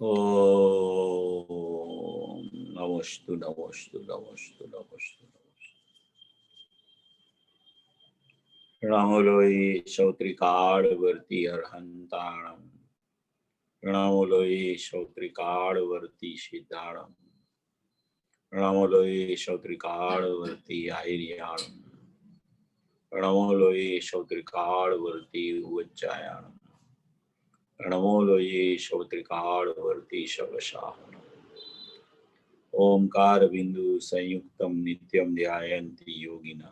ओम नमोस्तु नमोस्तु नमोस्तु नमोस्तु। प्रणामो लोई शौत्रिकाड़वर्ती अर्हंताणम। प्रणामो लोई शौत्रिकाड़वर्ती सिद्धाणम। प्रणामो लोई शौत्रिकाड़वर्ती आहिर्याणम। प्रणामो लोई शौत्रिकाड़वर्ती उच्चायाणम। प्रणमो लोये शौत्रिकाड़वर्ती शवशाहनम। ओंकार बिंदु संयुक्तम नित्यम ध्यायन्ति योगिना।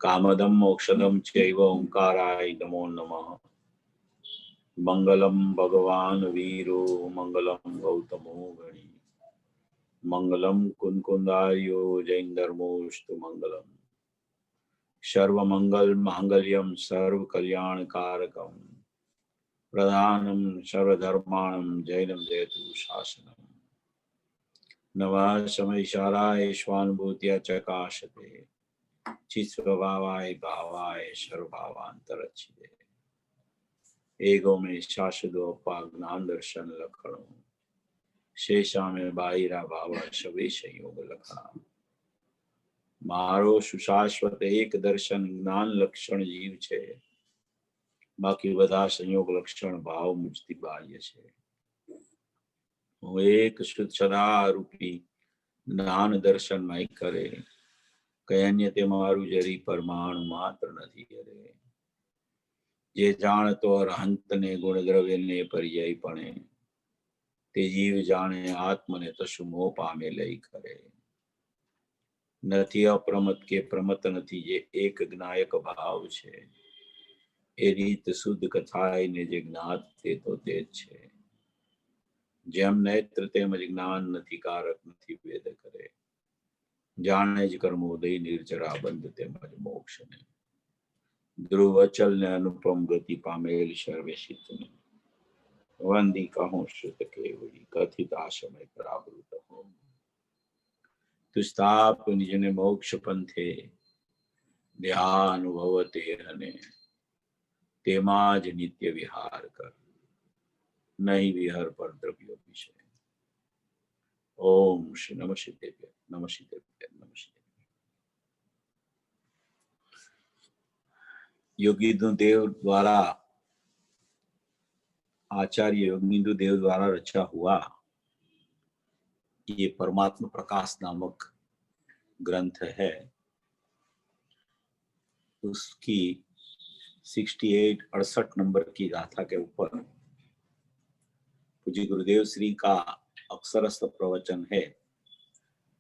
कामदम मोक्षदम चैव ओंकाराय नमो नमः। मंगलम भगवान वीरो मंगलम गौतमो गणी। मंगलम कुंकुंदार्यो जैनधर्मोस्तु मंगलम। सर्वमंगल मांगल्यम सर्व कल्याण कारकम। प्रधानम सर्वधर्माणम जैनम जयतु शासनम। नमः समयशाराय स्वानुभूत्या चकाशते। चित्स्वभावाय भावाय सर्वभावांतरच्छिदे। एगो में शाश्वतो ज्ञान दर्शन लक्षणों। शेषा में बाहिरा भाव सवे संयोग लखा। मारो सुशाश्वत एक दर्शन ज्ञान लक्षण जीव छे। बाकी बधा संयोग लक्षण भाव मुझती बाह्य छे। હું એક શુદ્ધ સદા રૂપી જ્ઞાન દર્શન મય કરે. કઈ અન્ય તે મારું જરી પરમાણુ માત્ર નથી કરે. જે જાણતો અરહંતને ગુણ દ્રવ્યને પર્યાયપણે. તે જીવ જાણે આત્મને તસુ મોહ પામે લઈ કરે. નથી અપ્રમત કે પ્રમત નથી જે એક જ્ઞાયક ભાવ છે. એ રીત શુદ્ધ કથાઈને જે જ્ઞાત તે તો તે જ છે. જેમ નેત્ર તેમજ જ્ઞાન નથી કારક નથી વેદ કરે. જાણે જ કર્મોદય નિર્જરા બંધ તેમજ મોક્ષ ને. ધ્રુવ અચલ ને અનુપમ ગતિ પામેલ સર્વસિદ્ધ ને. વંદી કહું શ્રુત કેવડી કથિત આશમય પ્રાવૃત હો. તુ સ્થાપ નિજને મોક્ષ પંથે ધ્યાન ભવતે અને તેમાં જ નિત્ય વિહાર કર. नहीं विहर पर द्रव्यो विषय। ओम श्री नमः शिवाय नमः शिवाय नमः शिवाय। योगींद्र देव द्वारा आचार्य योगींद्र देव द्वारा रचा हुआ ये परमात्मा प्रकाश नामक ग्रंथ है। उसकी 68 नंबर की गाथा के ऊपर पूज्य गुरुदेव श्री का अक्षरस्थ प्रवचन है,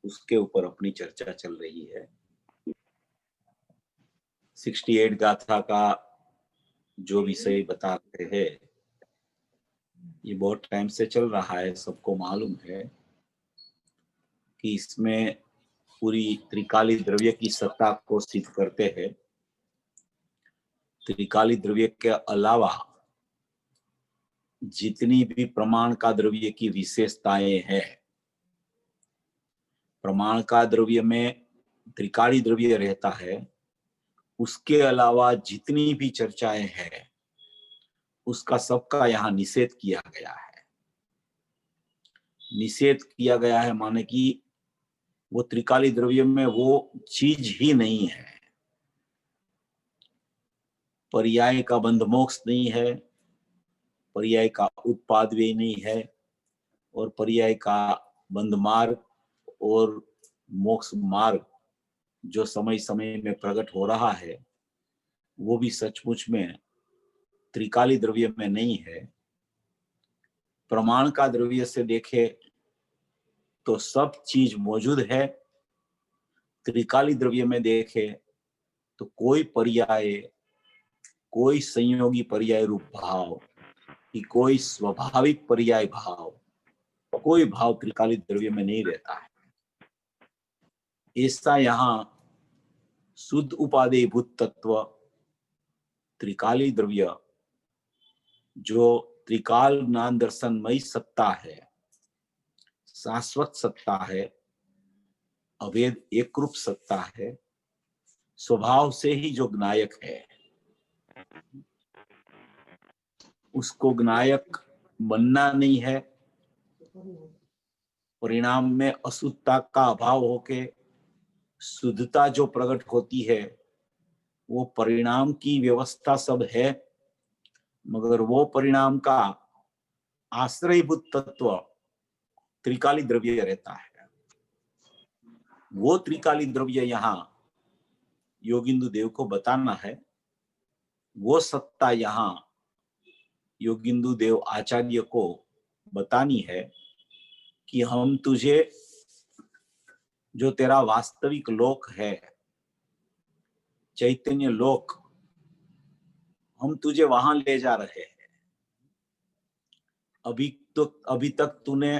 उसके ऊपर अपनी चर्चा चल रही है। 68 गाथा का जो विषय बताते हैं ये बहुत टाइम से चल रहा है। सबको मालूम है कि इसमें पूरी त्रिकाली द्रव्य की सत्ता को सिद्ध करते हैं। त्रिकाली द्रव्य के अलावा जितनी भी प्रमाण का द्रव्य की विशेषताएं हैं, प्रमाण का द्रव्य में त्रिकाली द्रव्य रहता है, उसके अलावा जितनी भी चर्चाएं हैं उसका सबका यहाँ निषेध किया गया है। निषेध किया गया है माने कि वो त्रिकाली द्रव्य में वो चीज ही नहीं है। पर्याय का बंध मोक्ष नहीं है, पर्याय का उत्पाद भी नहीं है, और पर्याय का बंध मार्ग और मोक्ष मार्ग जो समय समय में प्रकट हो रहा है वो भी सचमुच में त्रिकाली द्रव्य में नहीं है। प्रमाण का द्रव्य से देखे तो सब चीज मौजूद है। त्रिकाली द्रव्य में देखे तो कोई पर्याय, कोई संयोगी पर्याय रूप भाव कि कोई स्वाभाविक पर्याय भाव, कोई भाव त्रिकाली द्रव्य में नहीं रहता है। ऐसा यहाँ शुद्ध उपादेय भूत तत्व त्रिकाली द्रव्य जो त्रिकाल ज्ञान दर्शनमयी सत्ता है, शाश्वत सत्ता है, अभेद एक रूप सत्ता है, स्वभाव से ही जो ज्ञायक है उसको ज्ञायक बनना नहीं है, परिणाम में अशुद्धता का अभाव होके शुद्धता जो प्रकट होती है, वो परिणाम की व्यवस्था सब है, मगर वो परिणाम का आश्रयभूत तत्व त्रिकाली द्रव्य रहता है। वो त्रिकाली द्रव्य यहाँ योगिंदु देव को बताना है। वो सत्ता यहाँ योगिंदु देव आचार्य को बतानी है कि हम तुझे, जो तेरा वास्तविक लोक है, चैतन्य लोक, हम तुझे वहां ले जा रहे हैं। अभी तक तूने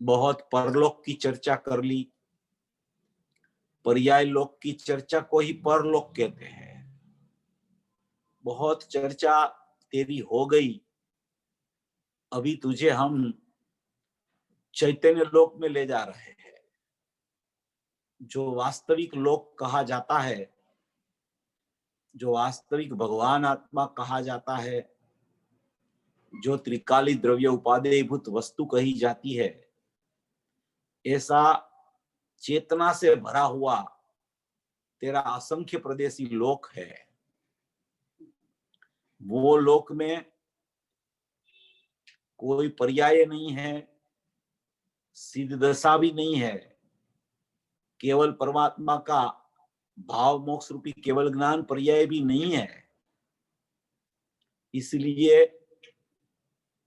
बहुत परलोक की चर्चा कर ली। पर्याय लोक की चर्चा को ही परलोक कहते हैं। बहुत चर्चा तेरी हो गई। अभी तुझे हम चैतन्य लोक में ले जा रहे हैं, जो वास्तविक लोक कहा जाता है, जो वास्तविक भगवान आत्मा कहा जाता है, जो त्रिकाली द्रव्य उपादेयभूत वस्तु कही जाती है, ऐसा चेतना से भरा हुआ तेरा असंख्य प्रदेशी लोक है। वो लोक में कोई पर्याय नहीं है, सिद्ध दशा भी नहीं है, केवल परमात्मा का भाव मोक्ष रूपी केवल ज्ञान पर्याय भी नहीं है। इसलिए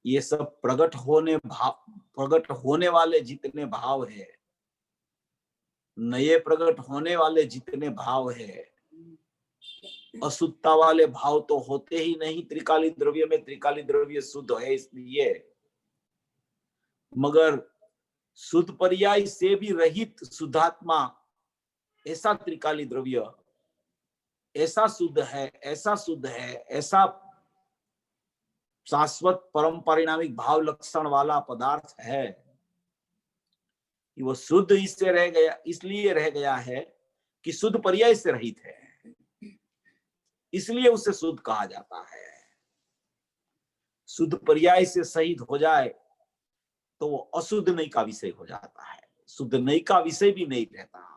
ये सब प्रकट होने वाले जितने भाव है, नए प्रकट होने वाले जितने भाव है, अशुद्धता वाले भाव तो होते ही नहीं त्रिकाली द्रव्य में। त्रिकाली द्रव्य शुद्ध है इसलिए, मगर शुद्ध पर्याय से भी रहित शुद्धात्मा, ऐसा त्रिकाली द्रव्य ऐसा शुद्ध है, ऐसा शुद्ध है, ऐसा शाश्वत परम परिणामिक भाव लक्षण वाला पदार्थ है कि वो शुद्ध इसलिए रह गया है कि शुद्ध पर्याय से रहित है, इसलिए उसे शुद्ध कहा जाता है। शुद्ध पर्याय से सहित हो जाए तो वो अशुद्ध नई का विषय हो जाता है, शुद्ध नई का विषय भी नहीं रहता।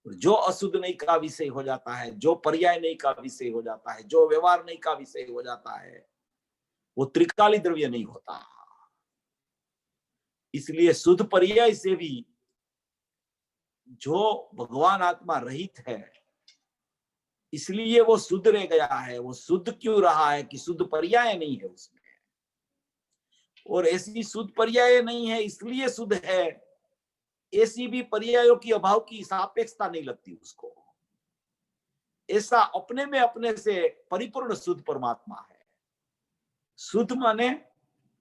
जो अशुद्ध नई का विषय हो जाता है, जो पर्याय नई का विषय हो जाता है, जो व्यवहार नई का विषय हो जाता है, वो त्रिकाली द्रव्य नहीं होता। इसलिए शुद्ध पर्याय से भी जो भगवान आत्मा रहित है, इसलिए वो शुद्ध रह गया है। वो शुद्ध क्यों रहा है कि शुद्ध पर्याय नहीं है उसमें, और ऐसी शुद्ध पर्याय नहीं है इसलिए शुद्ध है। ऐसी भी पर्यायों की अभाव की सापेक्षता नहीं लगती उसको। ऐसा अपने में अपने से परिपूर्ण शुद्ध परमात्मा है। शुद्ध माने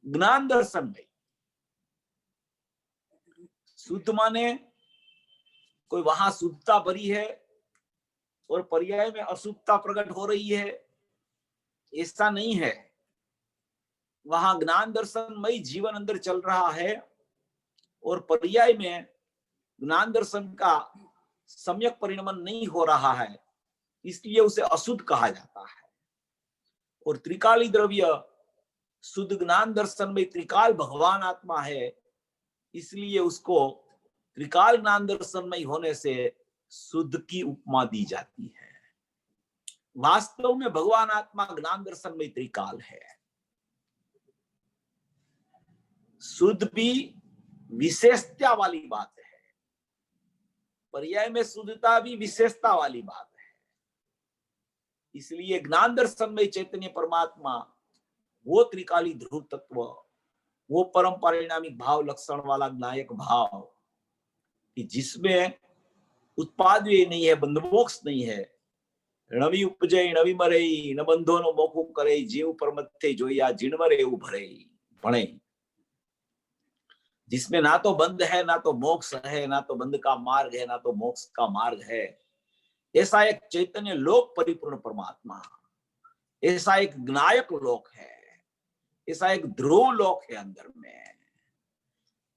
ज्ञान दर्शन में, शुद्ध माने कोई वहां शुद्धता भरी है और पर्याय में अशुद्धता प्रकट हो रही है, ऐसा नहीं है। वहां ज्ञान दर्शनमय जीवन अंदर चल रहा है और पर्याय में ज्ञान दर्शन का सम्यक परिणमन नहीं हो रहा है, इसलिए उसे अशुद्ध कहा जाता है। और त्रिकाली द्रव्य शुद्ध ज्ञान दर्शन में त्रिकाल भगवान आत्मा है, इसलिए उसको त्रिकाल ज्ञान दर्शन में होने से शुद्ध की उपमा दी जाती है। वास्तव में भगवान आत्मा ज्ञान दर्शन में त्रिकाल है। शुद्ध भी विशेषता वाली बात है, पर्याय में शुद्धता भी विशेषता वाली बात है। इसलिए ज्ञान दर्शन में चैतन्य परमात्मा वो त्रिकाली ध्रुव तत्व, वो परम परिणामिक भाव लक्षण वाला नायक भाव कि जिसमें उत्पाद भी नहीं है, बंधमोक्ष नहीं है। नवी उपजय नवी मरे न बंधो नो मोकू करे, जीव परमत्थे जोया जिन मरे उभरे भणे। जिसमें ना तो बंध है, ना तो मोक्ष है, ना तो बंध का मार्ग है, ना तो मोक्ष का मार्ग है। ऐसा एक चैतन्य लोक परिपूर्ण परमात्मा, ऐसा एक ज्ञायक लोक है, ऐसा एक ध्रुव लोक है अंदर में।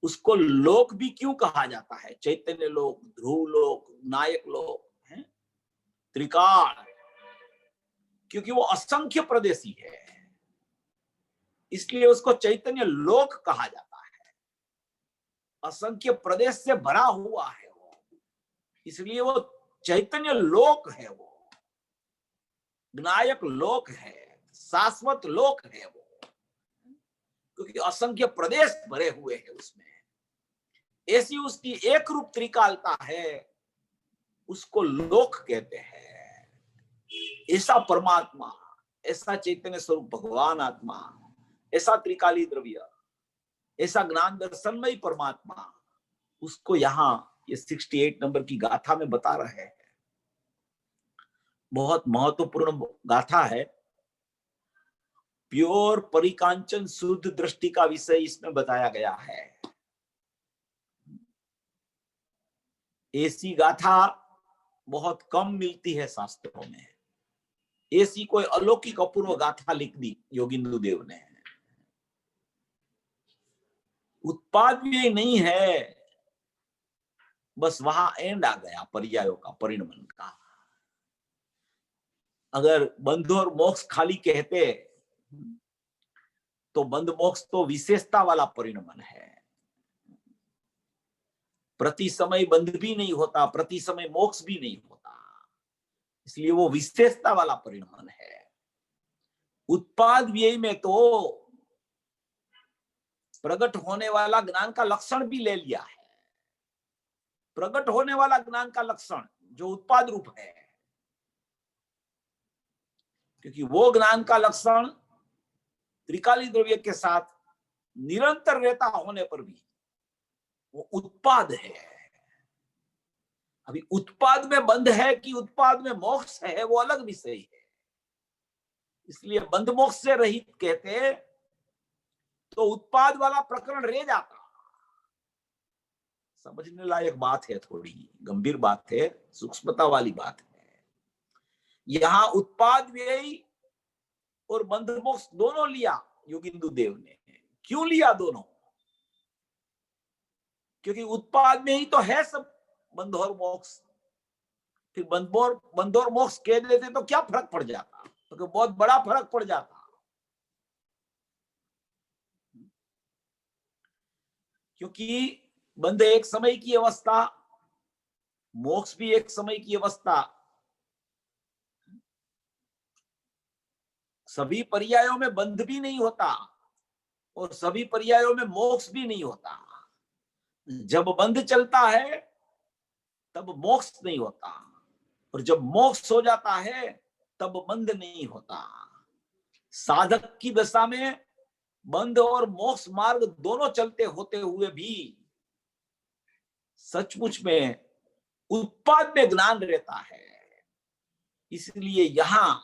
उसको लोक भी क्यों कहा जाता है? चैतन्य लोक, ध्रुव लोक, नायक लोक है, त्रिकाल, क्योंकि वो असंख्य प्रदेशी है, इसलिए उसको चैतन्य लोक कहा जाता है। असंख्य प्रदेश से भरा हुआ है वो, इसलिए वो चैतन्य लोक है, वो विनायक लोक है, शाश्वत लोक है वो, क्योंकि असंख्य प्रदेश भरे हुए हैं उसमें। ऐसी उसकी एक रूप त्रिकालता है, उसको लोक कहते हैं। ऐसा परमात्मा, ऐसा चैतन्य स्वरूप भगवान आत्मा, ऐसा त्रिकाली द्रव्य, ऐसा ज्ञान दर्शनमय परमात्मा, उसको यहाँ ये 68 नंबर की गाथा में बता रहे हैं। बहुत महत्वपूर्ण गाथा है। प्योर परिकांचन शुद्ध दृष्टि का विषय इसमें बताया गया है। ऐसी गाथा बहुत कम मिलती है शास्त्रों में। ऐसी कोई अलौकिक अपूर्व गाथा लिख दी योगिंदु देव ने। उत्पाद भी नहीं है, बस वहां एंड आ गया पर्यायों का, परिणमन का। अगर बंध और मोक्ष खाली कहते तो बंध मोक्ष तो विशेषता वाला परिणमन है। प्रति समय बंध भी नहीं होता, प्रति समय मोक्ष भी नहीं होता, इसलिए वो विशेषता वाला परिणमन है। उत्पाद व्यय में तो प्रकट होने वाला ज्ञान का लक्षण भी ले लिया है। प्रकट होने वाला ज्ञान का लक्षण जो उत्पाद रूप है, क्योंकि वो ज्ञान का लक्षण त्रिकाली द्रव्य के साथ निरंतर रहता होने पर भी वो उत्पाद है। अभी उत्पाद में बंध है कि उत्पाद में मोक्ष है, वो अलग विषय है। इसलिए बंध मोक्ष से रहित कहते तो उत्पाद वाला प्रकरण रह जाता। समझने लायक बात है, थोड़ी गंभीर बात है, सूक्ष्मता वाली बात है। यहां उत्पाद व्यय और बंध मोक्ष दोनों लिया योगिंदु देव ने। क्यों लिया दोनों? क्योंकि उत्पाद में ही तो है सब बंध और मोक्ष। फिर बंध और मोक्ष कह देते तो क्या फर्क पड़ जाता? तो बहुत बड़ा फर्क पड़ जाता। क्योंकि बंध एक समय की अवस्था, मोक्ष भी एक समय की अवस्था। सभी पर्यायों में बंध भी नहीं होता और सभी पर्यायों में मोक्ष भी नहीं होता। जब बंध चलता है तब मोक्ष नहीं होता, और जब मोक्ष हो जाता है तब बंध नहीं होता। साधक की दशा में बंध और मोक्ष मार्ग दोनों चलते होते हुए भी सचमुच में उत्पाद में ज्ञान रहता है। इसलिए यहां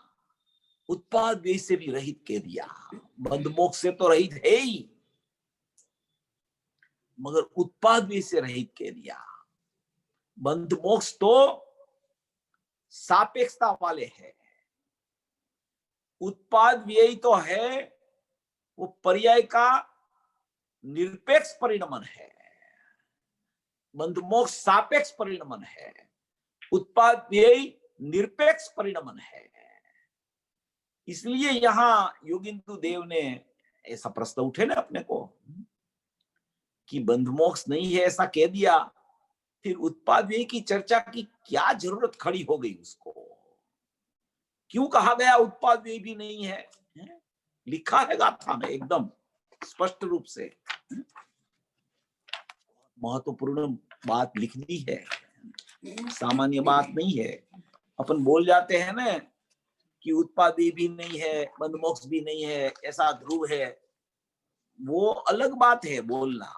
उत्पाद व्यय से भी रहित कह दिया। बंध मोक्ष से तो रहित है ही, मगर उत्पाद व्यय से रहित कह दिया। बंध मोक्ष तो सापेक्षता वाले है, उत्पाद व्यय तो है वो पर्याय का निरपेक्ष परिणमन है। बंध मोक्ष सापेक्ष परिणमन है, उत्पाद व्यय निरपेक्ष परिणमन है। इसलिए यहां योगिंदु देव ने ऐसा प्रश्न उठे ना अपने को कि बंध मोक्ष नहीं है ऐसा कह दिया, फिर उत्पाद व्यय की चर्चा की क्या जरूरत खड़ी हो गई उसको? क्यों कहा गया उत्पाद व्यय भी नहीं है? लिखा है गाथा में एकदम स्पष्ट रूप से, महत्वपूर्ण बात लिख दी है, सामान्य बात नहीं है। अपन बोल जाते हैं ना कि उत्पाद भी नहीं है, बंध मोक्ष भी नहीं है, ऐसा ध्रुव है, वो अलग बात है बोलना।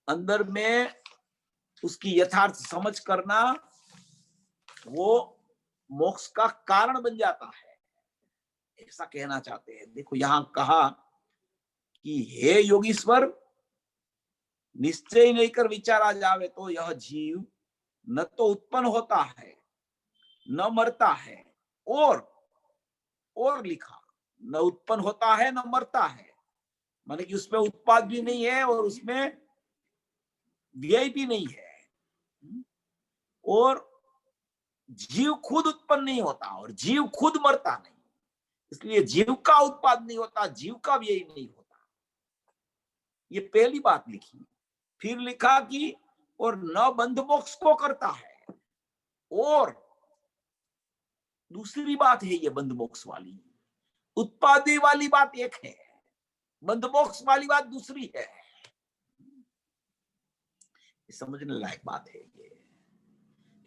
अंदर में उसकी यथार्थ समझ करना वो मोक्ष का कारण बन जाता है, ऐसा कहना चाहते हैं। देखो यहां कहा कि हे योगीश्वर, निश्चय नहीं कर विचारा जावे तो यह जीव न तो उत्पन्न होता है न मरता है, और लिखा न उत्पन्न होता है न मरता है, माने कि उसमें उत्पाद भी नहीं है और उसमें व्यय भी नहीं है, और जीव खुद उत्पन्न नहीं होता और जीव खुद मरता नहीं, इसलिए जीव का उत्पाद नहीं होता, जीव का व्यय नहीं होता। ये पहली बात लिखी। फिर लिखा कि और न बंध मोक्ष को करता है। और दूसरी बात है ये बंध मोक्ष वाली, उत्पादी वाली बात एक है, बंध मोक्ष वाली बात दूसरी है। समझने लायक बात है ये,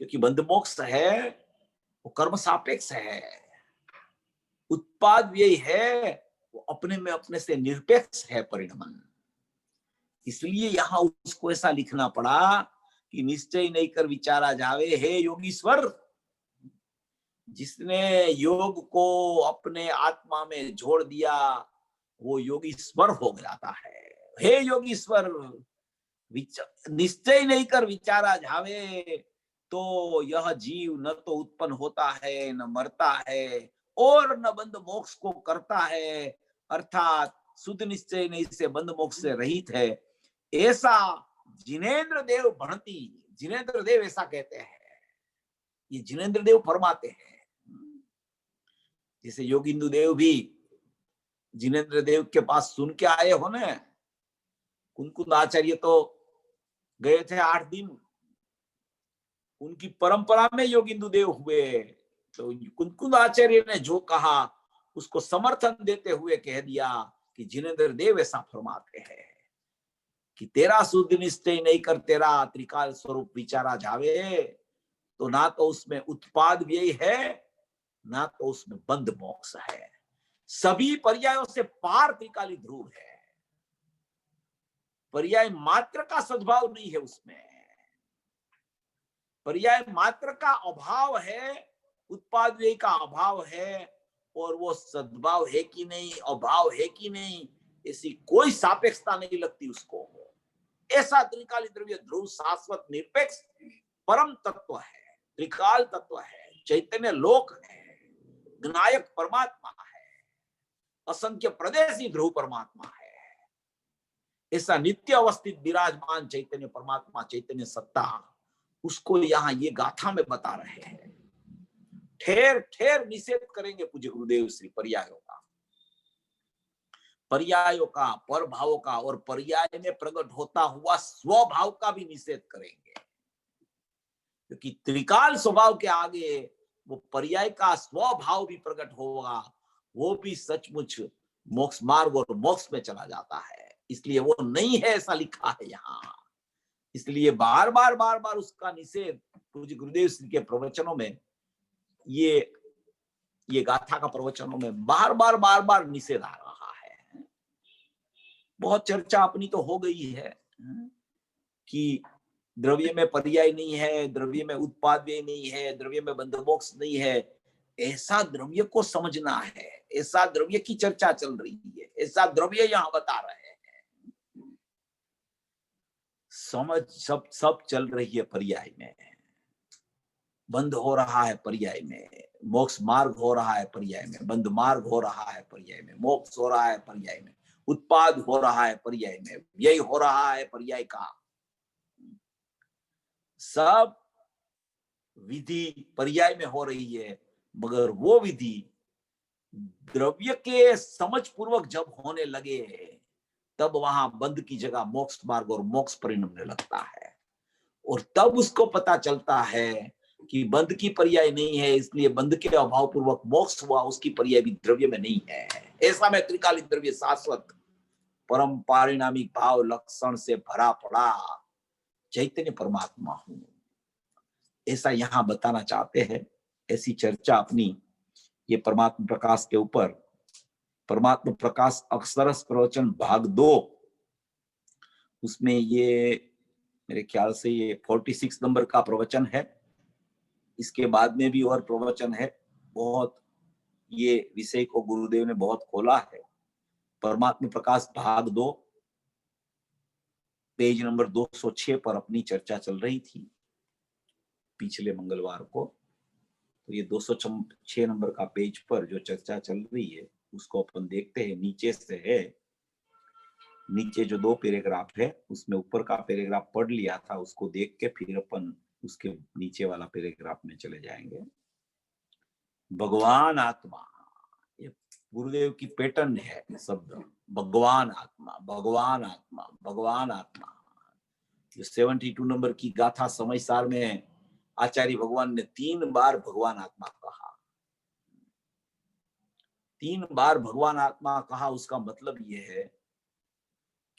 क्योंकि बंध मोक्ष है वो कर्म सापेक्ष है, उत्पाद व्यय है वो अपने में अपने से निरपेक्ष है परिणमन। इसलिए यहां उसको ऐसा लिखना पड़ा कि निश्चय नहीं कर विचारा जावे, हे योगीश्वर। जिसने योग को अपने आत्मा में जोड़ दिया वो योगीश्वर हो जाता है। हे योगीश्वर, निश्चय नहीं कर विचारा जावे तो यह जीव न तो उत्पन्न होता है न मरता है और न बंध मोक्ष को करता है, अर्थात शुद्ध निश्चय नहीं से बंध मोक्ष से रहित है। ऐसा जिनेन्द्र देव भणती, जिनेन्द्र देव ऐसा कहते हैं। ये जिनेन्द्र देव फरमाते हैं। जैसे योगिंदु देव भी जिनेन्द्र देव के पास सुन के आए हो ना, कुंकुंद आचार्य तो गए थे 8 दिन, उनकी परंपरा में योगिंदु देव हुए। तो कुंकुंद आचार्य ने जो कहा उसको समर्थन देते हुए कह दिया कि जिनेन्द्र देव ऐसा फरमाते हैं कि तेरा शुद्ध निश्चय नहीं कर तेरा त्रिकाल स्वरूप विचारा जावे तो ना तो उसमें उत्पाद व्यय है ना तो उसमें बंध मोक्ष है, सभी पर्यायों से पार त्रिकाली ध्रुव है। पर्याय मात्र का सद्भाव नहीं है उसमें, पर्याय मात्र का अभाव है, उत्पाद व्यय का अभाव है, और वो सद्भाव है कि नहीं अभाव है कि नहीं ऐसी कोई सापेक्षता नहीं लगती उसको। ऐसा त्रिकाली द्रव्य ध्रुव शाश्वत निरपेक्ष परम तत्व है, त्रिकाल तत्व है, चैतन्य लोक है, ज्ञायक परमात्मा है, असंख्य प्रदेशी ध्रुव परमात्मा है। ऐसा नित्य अवस्थित विराजमान चैतन्य परमात्मा, चैतन्य सत्ता, उसको यहाँ ये गाथा में बता रहे हैं। ठेर ठेर निषेध करेंगे पूज्य गुरुदेव श्री पर्यायों का, पर्यायों का, पर भावों का, और पर्याय में प्रकट होता हुआ स्वभाव का भी निषेध करेंगे, क्योंकि त्रिकाल स्वभाव के आगे वो पर्याय का स्वभाव भी प्रकट होगा, वो भी सचमुच मोक्ष मार्ग और मोक्ष में चला जाता है। इसलिए वो नहीं है ऐसा लिखा है यहाँ। इसलिए बार बार उसका निषेध पूज्य गुरुदेव श्री के प्रवचनों में, ये गाथा का प्रवचनों में बार बार निषेध आ रहा है। बहुत चर्चा अपनी तो हो गई है कि द्रव्य में पर्याय नहीं है, द्रव्य में उत्पाद व्यय नहीं है, द्रव्य में बंध मोक्ष नहीं है। ऐसा द्रव्य को समझना है, ऐसा द्रव्य की चर्चा चल रही है, ऐसा द्रव्य यहाँ बता रहे हैं। समझ सब चल रही है पर्याय में, बंध हो रहा है पर्याय में, मोक्ष मार्ग हो रहा है पर्याय में, बंध मार्ग हो रहा है पर्याय में, मोक्ष हो रहा है पर्याय में, उत्पाद हो रहा है पर्याय में, व्यय हो रहा है पर्याय का। सब विधि पर्याय में हो रही है, मगर वो विधि द्रव्य के समझ पूर्वक जब होने लगे तब वहां बंध की जगह मोक्ष मार्ग और मोक्ष परिणमने लगता है, और तब उसको पता चलता है कि बंध की पर्याय नहीं है, इसलिए बंध के अभाव पूर्वक मोक्ष हुआ, उसकी पर्याय भी द्रव्य में नहीं है। ऐसा मैं त्रिकालिक द्रव्य शाश्वत परम पारिणामिक भाव लक्षण से भरा पड़ा चैतन्य परमात्मा हूं, ऐसा यहां बताना चाहते हैं। ऐसी चर्चा अपनी ये परमात्मा प्रकाश के ऊपर, परमात्मा प्रकाश अक्षरस प्रवचन भाग 2, उसमें ये मेरे ख्याल से ये 46 नंबर का प्रवचन है। इसके बाद में भी और प्रवचन है, बहुत ये विषय को गुरुदेव ने बहुत खोला है। परमात्मा प्रकाश भाग 2 पेज नंबर 206 पर अपनी चर्चा चल रही थी पिछले मंगलवार को। तो ये 206 नंबर का पेज पर जो चर्चा चल रही है उसको अपन देखते हैं। नीचे से है, नीचे जो 2 पैराग्राफ है उसमें ऊपर का पैराग्राफ पढ़ लिया था, उसको देख के फिर अपन उसके नीचे वाला पैराग्राफ में चले जाएंगे। भगवान आत्मा, ये गुरुदेव की पैटर्न है शब्द, भगवान आत्मा, भगवान आत्मा, भगवान आत्मा। 72 नंबर की गाथा समय सार में आचार्य भगवान ने 3 बार भगवान आत्मा कहा। 3 बार भगवान आत्मा कहा, उसका मतलब यह है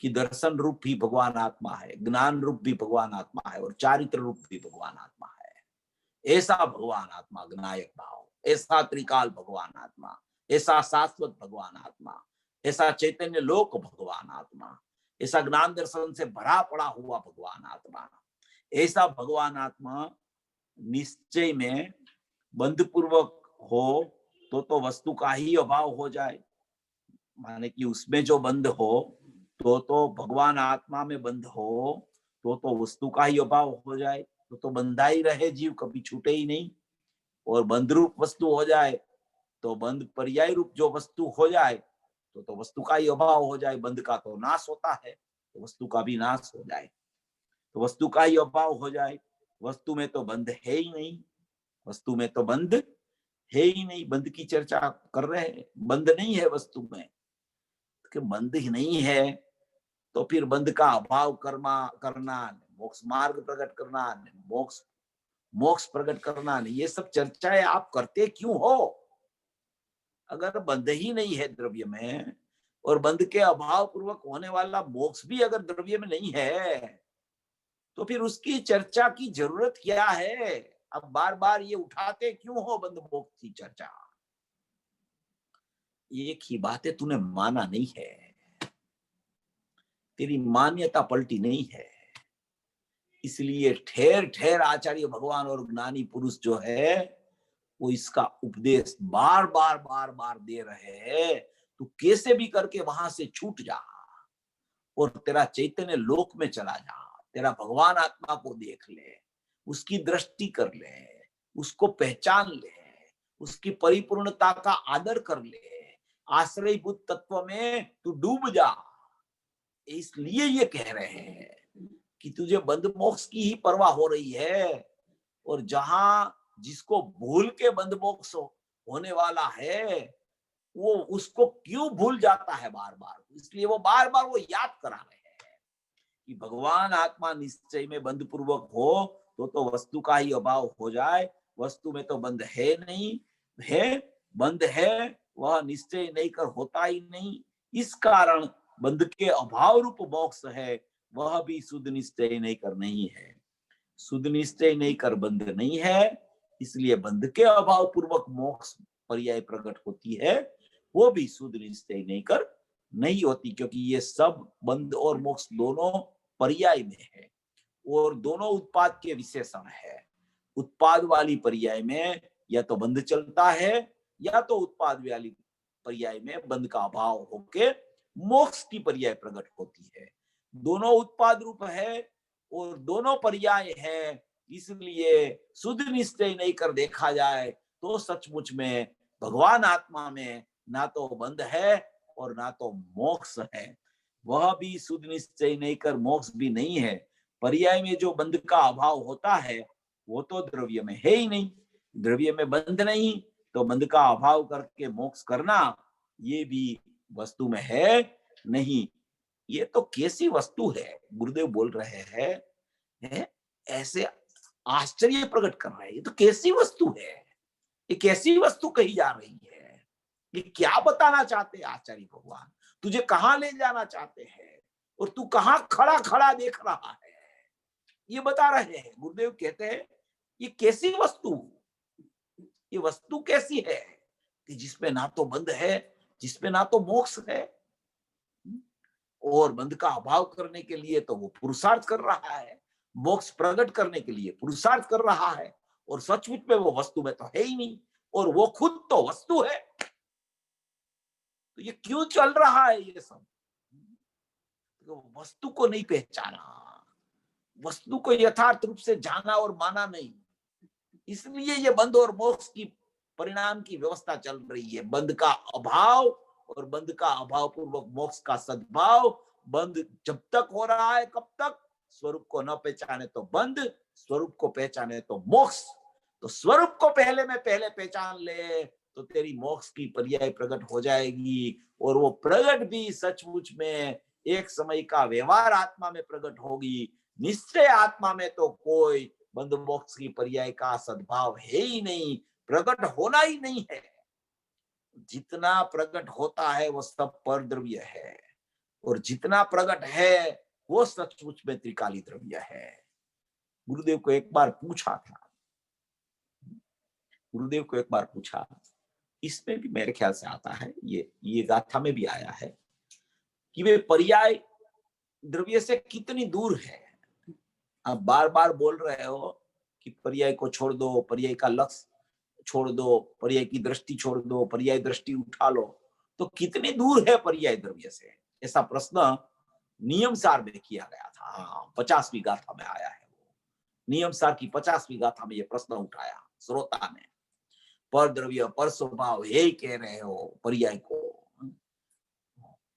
कि दर्शन रूप भी भगवान आत्मा है, ज्ञान रूप भी भगवान आत्मा है और चारित्र रूप भी भगवान आत्मा है। ऐसा भगवान आत्मा ज्ञायक भाव, ऐसा त्रिकाल भगवान आत्मा, ऐसा शाश्वत भगवान आत्मा, ऐसा चैतन्य लोक भगवान आत्मा, ऐसा ज्ञान दर्शन से भरा पड़ा हुआ भगवान आत्मा, ऐसा भगवान आत्मा निश्चय में बंधपूर्वक हो तो वस्तु का ही अभाव हो जाए, माने कि उसमें जो बंध हो तो भगवान आत्मा में बंध हो तो वस्तु का ही अभाव हो जाए, तो बंधा ही रहे जीव, कभी छूटे ही नहीं। और बंध रूप वस्तु हो जाए तो बंध पर्याय रूप जो वस्तु हो जाए तो वस्तु का ही अभाव हो जाए। बंध का तो नाश होता है, तो वस्तु का भी नाश हो जाए, तो वस्तु का ही अभाव हो जाए। वस्तु में तो बंध है ही नहीं, वस्तु में तो बंध है ही नहीं। बंध की चर्चा कर रहे हैं, बंध नहीं है वस्तु में, कि बंध ही नहीं है तो फिर बंध का अभाव करना, मोक्ष मार्ग प्रकट करना, मोक्ष प्रकट करना, ये सब चर्चाएं आप करते क्यों हो? अगर बंध ही नहीं है द्रव्य में और बंध के अभाव पूर्वक होने वाला मोक्ष भी अगर द्रव्य में नहीं है तो फिर उसकी चर्चा की जरूरत क्या है? अब बार बार ये उठाते क्यों हो बंध मोक्ष की चर्चा? एक ही बात है, तूने माना नहीं है, तेरी मान्यता पलटी नहीं है, इसलिए ठेर ठेर आचार्य भगवान और ज्ञानी पुरुष जो है वो इसका उपदेश बार बार बार बार दे रहे हैं। तू कैसे भी करके वहां से छूट जा और तेरा चैतन्य लोक में चला जा, तेरा भगवान आत्मा को देख ले, उसकी दृष्टि कर ले, उसको पहचान ले, उसकी परिपूर्णता का आदर कर ले, आश्रयभूत तत्व में तू डूब जा। इसलिए ये कह रहे हैं कि तुझे बंध मोक्ष की ही परवाह हो रही है, और जहां जिसको भूल के बंध मोक्ष होने वाला है वो उसको क्यों भूल जाता है बार बार, इसलिए वो बार बार वो याद करा रहे हैं कि भगवान आत्मा निश्चय में बंध पूर्वक हो तो वस्तु का ही अभाव हो जाए। वस्तु में तो बंध है नहीं, है बंध है वह निश्चय नहीं कर होता ही नहीं, इस कारण बंध के अभाव रूप मोक्ष है वह भी शुद्ध निश्चय नहीं कर नहीं है। शुद्ध निश्चय नहीं कर बंध नहीं है, इसलिए बंध के अभाव पूर्वक मोक्ष पर्याय प्रकट होती है, वो भी शुद्ध निश्चय नहीं कर नहीं होती, क्योंकि ये सब बंध और मोक्ष दोनों पर्याय में है और दोनों उत्पाद के विशेषण है। उत्पाद वाली पर्याय में या तो बंध चलता है या तो उत्पाद वाली पर्याय में बंध का अभाव होके मोक्ष की पर्याय प्रकट होती है। दोनों उत्पाद रूप है और दोनों पर्याय है, इसलिए शुद्ध निश्चय नहीं कर देखा जाए तो सचमुच में भगवान आत्मा में ना तो बंध है और ना तो मोक्ष है। वह भी शुद्ध निश्चय नहीं कर मोक्ष भी नहीं है। पर्याय में जो बंध का अभाव होता है वो तो द्रव्य में है ही नहीं, द्रव्य में बंध नहीं तो बंध का अभाव करके मोक्ष करना ये भी वस्तु में है नहीं। ये तो कैसी वस्तु है, गुरुदेव बोल रहे हैं, ऐसे आश्चर्य प्रकट कर रहे हैं, ये तो कैसी वस्तु है, ये कैसी वस्तु कही जा रही है, ये क्या बताना चाहते हैं आचार्य भगवान, तुझे कहां ले जाना चाहते हैं और तू कहां खड़ा खड़ा देख रहा है, ये बता रहे हैं। गुरुदेव कहते हैं ये कैसी वस्तु, ये वस्तु कैसी है कि जिसमें ना तो बंध है, जिसमें ना तो मोक्ष है, और बंध का अभाव करने के लिए तो वो पुरुषार्थ कर रहा है, मोक्ष प्रकट करने के लिए पुरुषार्थ कर रहा है, और सचमुच में वो वस्तु में तो है ही नहीं और वो खुद तो वस्तु है। तो ये क्यों चल रहा है ये सब? तो वस्तु को नहीं पहचाना, वस्तु को यथार्थ रूप से जाना और माना नहीं, इसलिए ये बंध और मोक्ष की परिणाम की व्यवस्था चल रही है। बंध का अभाव और बंध का अभाव पूर्वक मोक्ष का सद्भाव। बंध जब तक हो रहा है कब तक? स्वरूप को न पहचाने तो बंध, स्वरूप को पहचाने तो मोक्ष। तो स्वरूप को पहले पहचान ले तो तेरी मोक्ष की पर्याय प्रकट हो जाएगी, और वो प्रकट भी सचमुच में एक समय का व्यवहार आत्मा में प्रकट होगी, निश्चय आत्मा में तो कोई बंध मोक्ष की पर्याय का सद्भाव है ही नहीं, प्रकट होना ही नहीं है। जितना प्रकट होता है वो सब पर द्रव्य है, और जितना प्रकट है वो सचमुच में त्रिकाली द्रव्य है। गुरुदेव को एक बार पूछा था, गुरुदेव को एक बार पूछा, इसमें भी मेरे ख्याल से आता है, ये गाथा में भी आया है कि वे पर्याय द्रव्य से कितनी दूर है। आप बार बार बोल रहे हो कि पर्याय को छोड़ दो, पर्याय का लक्ष्य छोड़ दो, पर्याय की दृष्टि छोड़ दो, पर्याय दृष्टि उठा लो, तो कितनी दूर है पर्याय द्रव्य से? ऐसा प्रश्न नियम सार में किया गया था। हाँ, 50वीं गाथा में आया है। नियम सार की 50वीं गाथा में यह प्रश्न उठाया श्रोता ने। पर द्रव्य पर स्वभाव है कह रहे हो पर्याय को,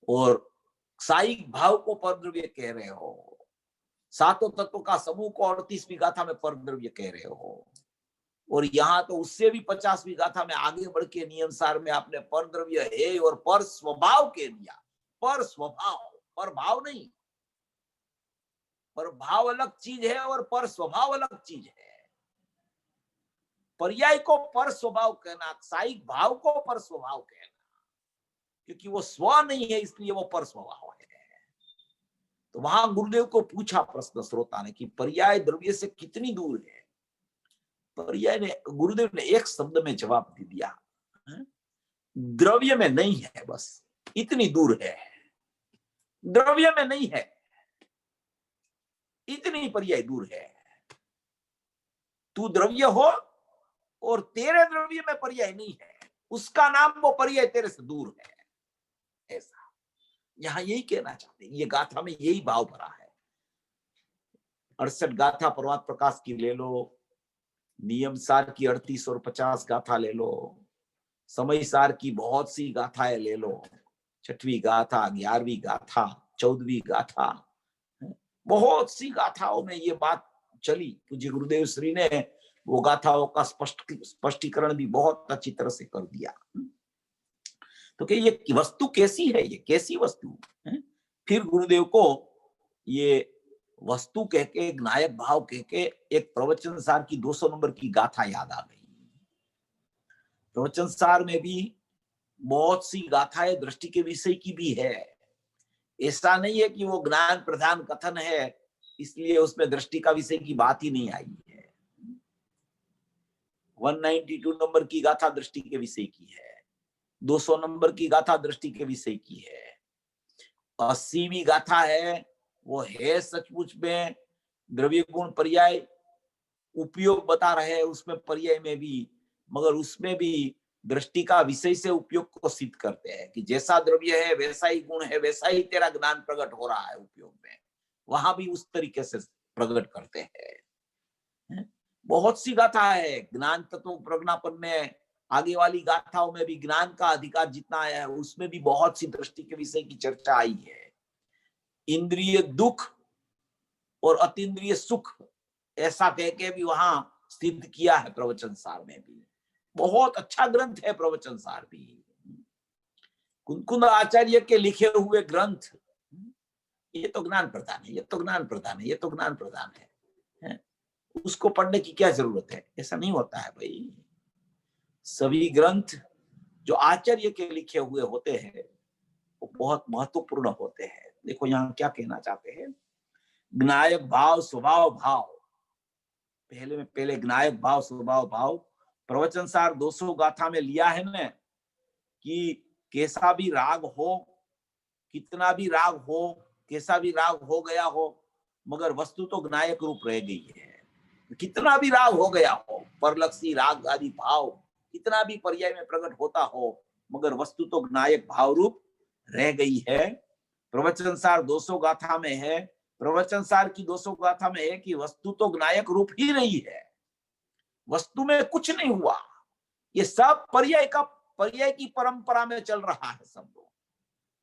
और साइक भाव को पर द्रव्य कह रहे हो, सातों तत्वों का समूह को 38वीं गाथा में पर द्रव्य कह रहे हो, और यहाँ तो उससे भी 50वीं गाथा में आगे बढ़ के नियम सार में आपने पर द्रव्य है और पर स्वभाव कह दिया। पर स्वभाव, पर भाव नहीं। पर भाव अलग चीज है और पर स्वभाव अलग चीज है। पर्याय को पर स्वभाव कहना, साइक भाव को पर स्वभाव कहना, क्योंकि वो स्व नहीं है इसलिए वो पर स्वभाव है। तो वहां गुरुदेव को पूछा प्रश्न श्रोता ने कि पर्याय द्रव्य से कितनी दूर है। पर्याय ने, गुरुदेव ने एक शब्द में जवाब दे दिया, द्रव्य में नहीं है, बस इतनी दूर है। द्रव्य में नहीं है, इतनी पर्याय दूर है। तू द्रव्य हो और तेरे द्रव्य में पर्याय नहीं है, उसका नाम वो पर्याय तेरे से दूर है। ऐसा यहां यही कहना चाहते हैं। ये गाथा में यही भाव भरा है। 68 गाथा प्रभात प्रकाश की ले लो, नियम सार की 38 और 50 गाथा ले लो, समय सार की बहुत सी गाथाएं ले लो, 6वीं गाथा, 11वीं गाथा, 14वीं गाथा, बहुत सी गाथाओं में ये बात चली। पूज्य गुरुदेव श्री ने वो गाथाओं का स्पष्टीकरण भी बहुत अच्छी तरह से कर दिया। तो कि ये वस्तु कैसी है, ये कैसी वस्तु है? फिर गुरुदेव को ये वस्तु कह के, नायक भाव कह के, एक प्रवचन सार की 200 नंबर की गाथा याद आ गई। प्रवचन सार में भी बहुत सी गाथाएं दृष्टि के विषय की भी है। ऐसा नहीं है कि वो ज्ञान प्रधान कथन है इसलिए उसमें दृष्टि का विषय की बात ही नहीं आई है। 192 नंबर की गाथा दृष्टि के विषय की है, 200 नंबर की गाथा दृष्टि के विषय की है, 80वीं गाथा है वो है सचमुच में द्रव्य गुण पर्याय उपयोग बता रहे हैं उसमें पर्याय में भी, मगर उसमें भी दृष्टि का विषय से उपयोग को सिद्ध करते हैं कि जैसा द्रव्य है वैसा ही गुण है, वैसा ही तेरा ज्ञान प्रकट हो रहा है उपयोग में, वहां भी उस तरीके से प्रकट करते हैं। बहुत सी गाथा है ज्ञान तत्व प्रज्ञापन में, आगे वाली गाथाओं में भी ज्ञान का अधिकार जितना आया है उसमें भी बहुत सी दृष्टि के विषय की चर्चा आई है। इंद्रिय दुख और अतीन्द्रिय सुख ऐसा कह के भी वहां सिद्ध किया है प्रवचन सार में भी। बहुत अच्छा ग्रंथ है प्रवचन सार भी। कुंकुंद आचार्य के लिखे हुए ग्रंथ, ये तो ज्ञान प्रधान है, ये तो ज्ञान प्रधान है, ये तो ज्ञान प्रधान है, उसको पढ़ने की क्या जरूरत है? ऐसा नहीं होता है भाई। सभी ग्रंथ जो आचार्य के लिखे हुए होते हैं वो बहुत महत्वपूर्ण होते हैं। देखो यहाँ क्या कहना चाहते हैं, ज्ञायक भाव स्वभाव भाव, पहले ज्ञायक भाव स्वभाव भाव प्रवचन सार 200 गाथा में लिया है ना कि कैसा भी राग हो, कितना भी राग हो, कैसा भी राग हो गया हो, मगर वस्तु तो ज्ञायक रूप रह गई है। कितना भी राग हो गया हो, परलक्षी राग आदि भाव कितना भी पर्याय में प्रकट होता हो, मगर वस्तु तो ज्ञायक भाव रूप रह गई है। प्रवचन सार 200 गाथा में है, प्रवचन सार की 200 गाथा में है कि वस्तु तो ज्ञायक रूप ही रही है, वस्तु में कुछ नहीं हुआ। ये सब पर्याय की परंपरा में चल रहा है सब लोग।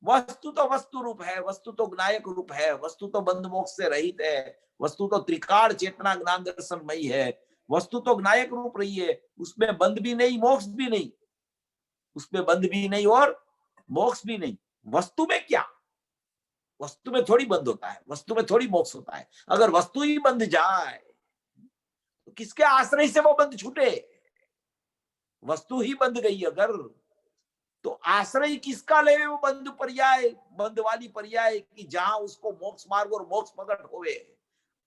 वस्तु तो वस्तु रूप है, वस्तु तो ज्ञायक रूप है, वस्तु तो बंध मोक्ष से रहित है, वस्तु तो त्रिकाल चेतना ज्ञान दर्शनमयी है, वस्तु तो ज्ञायक रूप रही है, उसमें बंध भी नहीं मोक्ष भी नहीं, उसमें बंध भी नहीं और मोक्ष भी नहीं। वस्तु में क्या, वस्तु में थोड़ी बंध होता है, वस्तु में थोड़ी मोक्ष होता है। अगर वस्तु ही बंध जाए तो किसके आश्रय से वो बंध छूटे? वस्तु ही बंध गई अगर, तो आश्रय किसका ले वो बंध पर्याय, बंध वाली पर्याय कि जहां उसको मोक्ष मार्ग और मोक्ष प्रकट होवे।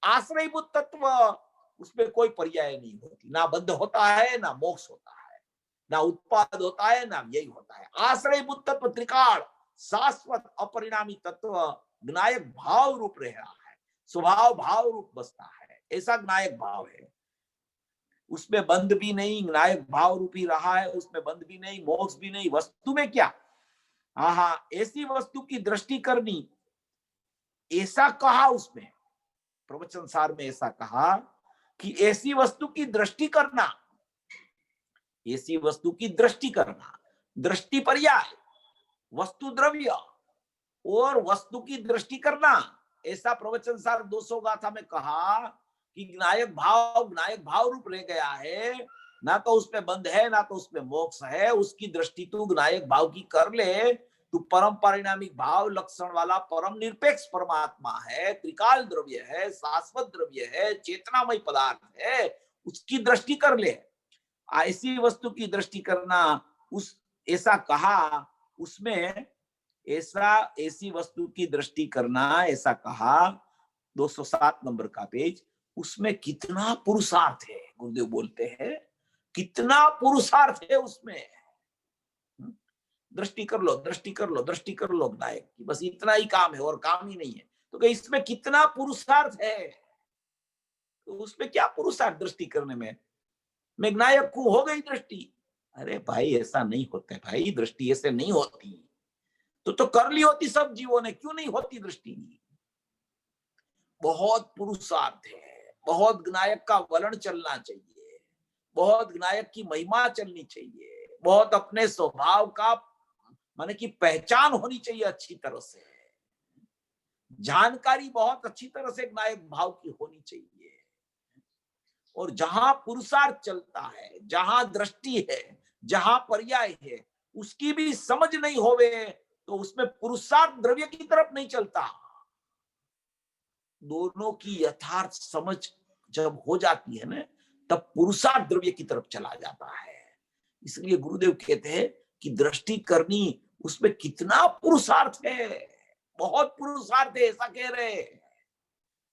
आश्रयभूत तत्व उसमें कोई पर्याय नहीं होती, ना बंध होता है ना मोक्ष होता है, ना उत्पाद होता है ना यही होता है। आश्रयभूत तत्व त्रिकाल शाश्वत अपरिणामी तत्व ज्ञायक भाव रूप रह रहा है, स्वभाव भाव रूप बसता है, ऐसा ज्ञायक भाव है। उसमें बंध भी नहीं, ज्ञायक भाव रूपी रहा है, उसमें बंध भी नहीं, मोक्ष भी नहीं। वस्तु में क्या? हाँ, ऐसी वस्तु की दृष्टि करनी, ऐसा कहा उसमें प्रवचन सार में, ऐसा कहा कि ऐसी वस्तु की दृष्टि करना, ऐसी वस्तु की दृष्टि करना, दृष्टि पर्याय, वस्तु द्रव्य और वस्तु की दृष्टि करना, ऐसा प्रवचन सार 200 गाथा में कहा कि ज्ञायक भाव रूप रह गया है, ना तो उसमें बंध है ना तो उसमें मोक्ष है। उसकी दृष्टि तू ज्ञायक भाव की कर ले, तू परम परिणामिक भाव लक्षण वाला परम निरपेक्ष परमात्मा है, त्रिकाल द्रव्य है, शाश्वत द्रव्य है, चेतनामय पदार्थ है, उसकी दृष्टि कर ले। ऐसी वस्तु की दृष्टि करना, उस ऐसा कहा उसमें, ऐसी वस्तु की दृष्टि करना ऐसा कहा 207 नंबर का पेज। उसमें कितना पुरुषार्थ है, गुरुदेव बोलते हैं कितना पुरुषार्थ है उसमें। दृष्टि कर लो, दृष्टि कर लो, दृष्टि कर लो नायक की, बस इतना ही काम है और काम ही नहीं है। तो इसमें कितना पुरुषार्थ है, तो उसमें क्या पुरुषार्थ दृष्टि करने में? मैं नायक को हो गई दृष्टि। अरे भाई ऐसा नहीं होता है भाई, दृष्टि ऐसे नहीं होती। तो कर ली होती सब जीवों ने, क्यों नहीं होती दृष्टि? बहुत पुरुषार्थ है, बहुत ज्ञायक का वलन चलना चाहिए, बहुत ज्ञायक की महिमा चलनी चाहिए, बहुत अपने स्वभाव का माने की पहचान होनी चाहिए अच्छी तरह से, जानकारी बहुत अच्छी तरह से ज्ञायक भाव की होनी चाहिए। और जहां पुरुषार्थ चलता है, जहां दृष्टि है, जहां पर्याय है, उसकी भी समझ नहीं होवे तो उसमें पुरुषार्थ द्रव्य की तरफ नहीं चलता। दोनों की यथार्थ समझ जब हो जाती है ना, तब पुरुषार्थ द्रव्य की तरफ चला जाता है। इसलिए गुरुदेव कहते हैं कि दृष्टि करनी, उसमें कितना पुरुषार्थ है, बहुत पुरुषार्थ है, ऐसा कह रहे हैं।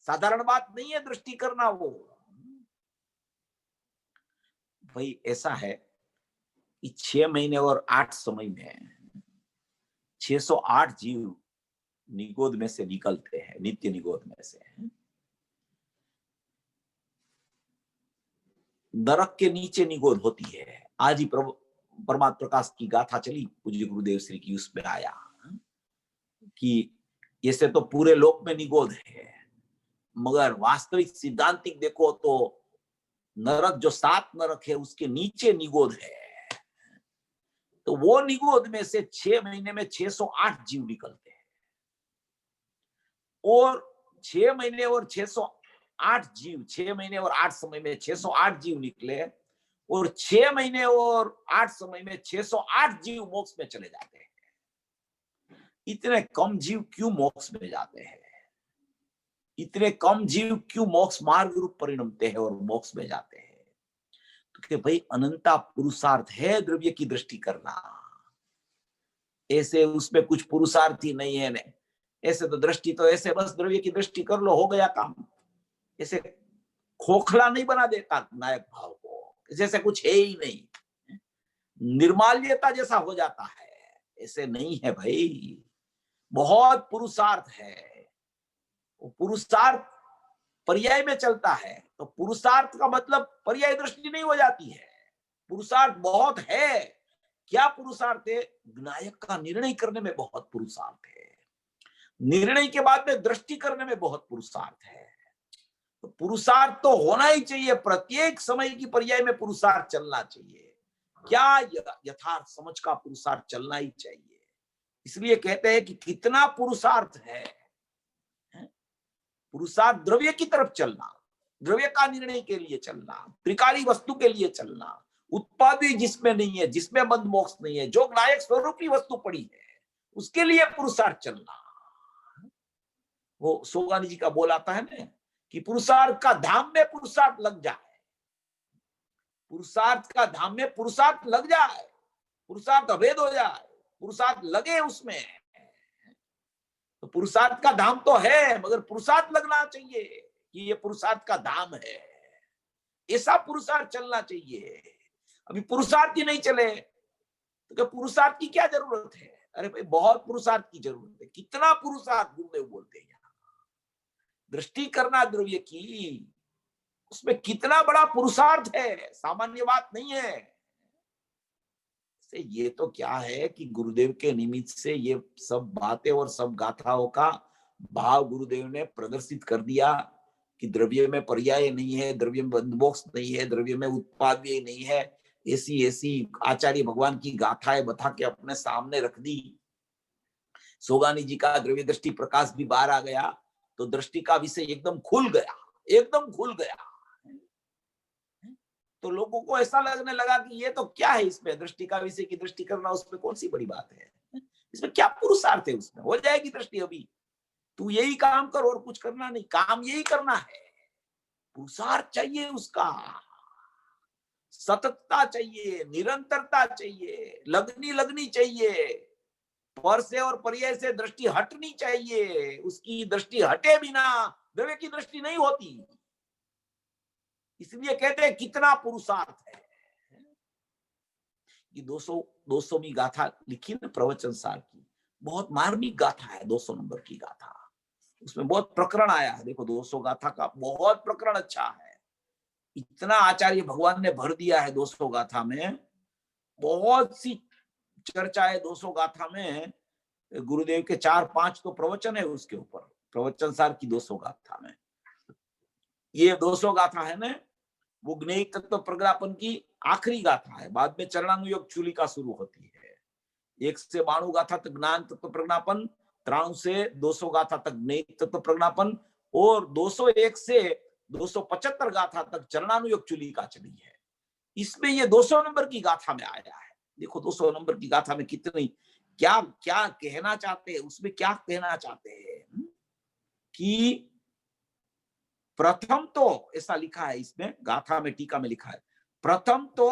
साधारण बात नहीं है दृष्टि करना। वो भाई ऐसा है कि 6 महीने और 8 समय में 608 जीव निगोद में से निकलते हैं, नित्य निगोद में से। नरक के नीचे निगोद होती है। आज ही परमात्मा प्रकाश की गाथा चली, पूज्य गुरुदेव श्री की, उसमें आया कि ऐसे तो पूरे लोक में निगोद है, मगर वास्तविक सिद्धांतिक देखो तो नरक जो 7 नरक है उसके नीचे निगोद है। तो वो निगोद में से 6 महीने में 608 जीव निकलते हैं, और 6 महीने और 608 जीव, 6 महीने और 8 समय में 608 जीव निकले, और 6 महीने और 8 समय में 608 जीव मोक्ष में चले जाते हैं। इतने कम जीव क्यों मोक्ष में जाते हैं? इतने कम जीव क्यों मोक्ष मार्ग रूप परिणमते हैं और मोक्ष में जाते हैं? तो कि भाई अनंता पुरुषार्थ है द्रव्य की दृष्टि करना। ऐसे उसमें कुछ पुरुषार्थ ही नहीं है ने, ऐसे तो दृष्टि तो ऐसे बस द्रव्य की दृष्टि कर लो, हो गया काम। ऐसे खोखला नहीं बना देता नायक भाव को, जैसे कुछ है ही नहीं, निर्माल्यता जैसा हो जाता है। ऐसे नहीं है भाई, बहुत पुरुषार्थ है। पुरुषार्थ पर्याय में चलता है, तो पुरुषार्थ का मतलब पर्याय दृष्टि नहीं हो जाती है। पुरुषार्थ बहुत है। क्या पुरुषार्थ है? नायक का निर्णय करने में बहुत पुरुषार्थ है, निर्णय के बाद में दृष्टि करने में बहुत पुरुषार्थ है। तो पुरुषार्थ तो होना ही चाहिए, प्रत्येक समय की पर्याय में पुरुषार्थ चलना चाहिए। क्या यथार्थ समझ का पुरुषार्थ चलना ही चाहिए। इसलिए कहते हैं कि कितना पुरुषार्थ है। पुरुषार्थ द्रव्य की तरफ चलना, द्रव्य का निर्णय के लिए चलना, त्रिकाली वस्तु के लिए चलना, उत्पादी जिसमें नहीं है, जिसमें बंध मोक्ष नहीं है, जो नायक स्वरूपी वस्तु पड़ी है उसके लिए पुरुषार्थ चलना। वो सोगानी जी का बोल आता है ना कि पुरुषार्थ का धाम में पुरुषार्थ लग जाए, पुरुषार्थ का धाम में पुरुषार्थ लग जाए, पुरुषार्थ अभेद हो जाए, पुरुषार्थ लगे उसमें। तो पुरुषार्थ का धाम तो है, मगर पुरुषार्थ लगना चाहिए कि ये पुरुषार्थ का धाम है, ऐसा पुरुषार्थ चलना चाहिए। अभी पुरुषार्थ ही नहीं चले तो क्या पुरुषार्थ की क्या जरूरत है? अरे भाई बहुत पुरुषार्थ की जरूरत है। कितना पुरुषार्थ गुरुदेव बोलते हैं यहाँ, दृष्टि करना द्रव्य की, उसमें कितना बड़ा पुरुषार्थ है, सामान्य बात नहीं है। ये तो क्या है कि गुरुदेव के निमित्त से ये सब बातें और सब गाथाओं का भाव गुरुदेव ने प्रदर्शित कर दिया कि द्रव्य में पर्याय नहीं है, द्रव्य में बंधमोक्ष नहीं है, द्रव्य में उत्पाद्य नहीं है। ऐसी ऐसी आचार्य भगवान की गाथाएं बता के अपने सामने रख दी। सोगानी जी का द्रव्य दृष्टि प्रकाश भी बाहर आ गया, तो दृष्टि का विषय एकदम खुल गया, एकदम खुल गया। तो लोगों को ऐसा लगने लगा कि ये तो क्या है, इसमें दृष्टि का विषय की दृष्टि करना, उसमें कौन सी बड़ी बात है, इसमें क्या पुरुषार्थ है, उसमें हो जाएगी दृष्टि। अभी तू यही काम कर और कुछ करना नहीं, काम यही करना है। पुरुषार्थ चाहिए, उसका सततता चाहिए, निरंतरता चाहिए, लगनी लगनी चाहिए, पर से और पर्याय से दृष्टि हटनी चाहिए। उसकी दृष्टि हटे बिना द्रव्य की दृष्टि नहीं होती। इसलिए कहते हैं कितना पुरुषार्थ है। ये 200वीं गाथा लिखी ना प्रवचन सार की, बहुत मार्मिक गाथा है 200 नंबर की गाथा। उसमें बहुत प्रकरण आया है। देखो 200 गाथा का बहुत प्रकरण अच्छा है। इतना आचार्य भगवान ने भर दिया है 200 गाथा में, बहुत सी चर्चा है 200 गाथा में। गुरुदेव के 4-5 तो प्रवचन है उसके ऊपर, प्रवचन सार की 200 गाथा में। ये 200 गाथा है ना, वो ज्ञेय तत्व प्रज्ञापन की आखिरी गाथा है। बाद में चरणानुयोग चूलिका शुरू होती है। 1 से 92 गाथा तक ज्ञान तत्व प्रज्ञापन, 93 से 200 गाथा तक ज्ञेय तत्व प्रज्ञापन, और 201 से 275 गाथा तक चरणानुयोग चूलिका चली है। इसमें ये 200 नंबर की गाथा में आया है। देखो 200 नंबर की गाथा में कितनी क्या क्या कहना चाहते हैं, उसमें क्या कहना चाहते हैं कि प्रथम तो ऐसा लिखा है इसमें गाथा में, टीका में लिखा है, प्रथम तो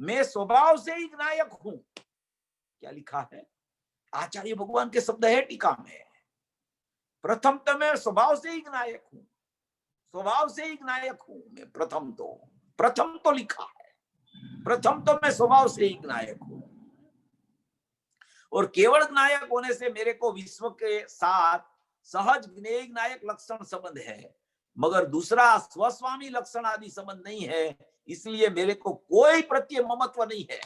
मैं स्वभाव से ही ज्ञायक हूं। क्या लिखा है? आचार्य भगवान के शब्द है टीका में। प्रथम तो मैं स्वभाव से ही ज्ञायक हूं, स्वभाव से ही ज्ञायक हूं मैं। प्रथम तो लिखा है, प्रथम तो मैं स्वभाव से ही ज्ञायक हूं, और केवल ज्ञायक होने से मेरे को विश्व के साथ सहज ज्ञेय ज्ञायक लक्षण संबंध है, मगर दूसरा स्वस्वामी लक्षण आदि संबंध नहीं है। इसलिए मेरे को कोई प्रत्यय ममत्व नहीं है।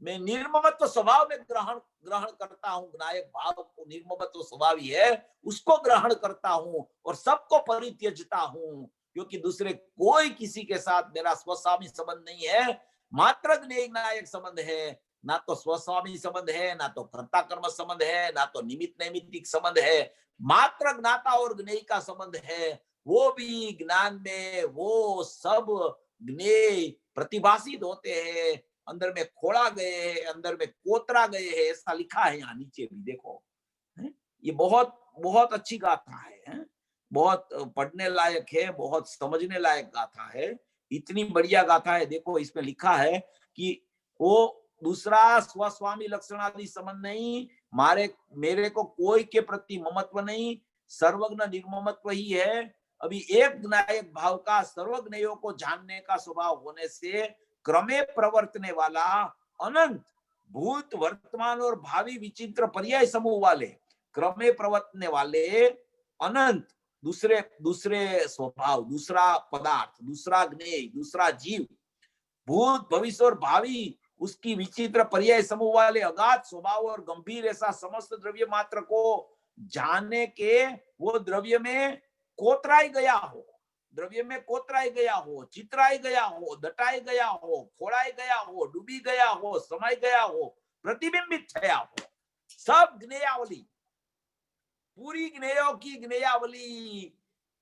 मैं निर्ममत्व स्वभाव में ग्रहण करता हूं। ज्ञायक भाव को निर्ममत्व स्वभाव ही है, उसको ग्रहण करता हूं और सबको परित्यजता हूं, क्योंकि दूसरे कोई किसी के साथ मेरा स्वस्वामी संबंध नहीं है। मात्र ज्ञेय ज्ञायक संबंध है, ना तो स्वस्वामी संबंध है, ना तो कर्ता कर्म संबंध है, ना तो निमित्त नैमित्तिक संबंध है। मात्र ज्ञाता और ज्ञेय का संबंध है। वो भी ज्ञान में वो सब ज्ञेय प्रतिभाषित होते हैं, अंदर में खोड़ा गए हैं, अंदर में कोतरा गए हैं, ऐसा लिखा है यहाँ नीचे भी देखो। ये बहुत बहुत अच्छी गाथा है, बहुत पढ़ने लायक है, बहुत समझने लायक गाथा है। इतनी बढ़िया गाथा है। देखो इसमें लिखा है कि वो दूसरा स्वस्वामी लक्षण आदि संबंध नहीं, मेरे को कोई के प्रति ममत्व नहीं, सर्वज्ञ निर्ममत्व ही है। अभी एक ज्ञायक भाव का सर्वज्ञेयों को जानने का स्वभाव होने से क्रमे प्रवर्तने वाला, अनंत भूत वर्तमान और भावी विचित्र पर्याय समूह वाले, क्रमे प्रवर्तने वाले अनंत दूसरे स्वभाव, दूसरा पदार्थ, दूसरा ज्ञेय, दूसरा जीव, भूत भविष्य और भावी उसकी विचित्र पर्याय समूह वाले अगाध स्वभाव और गंभीर ऐसा समस्त द्रव्य मात्र को जानने के वो द्रव्य में कोतराई गया हो, द्रव्य में कोतराई गया हो, चित्राई गया हो, दटाई गया हो, खोड़ाई गया हो, डूबी गया हो, समय गया हो, प्रतिबिंबित थया हो। सब ज्ञेयावली, पूरी ज्ञेयों की ज्ञेयावली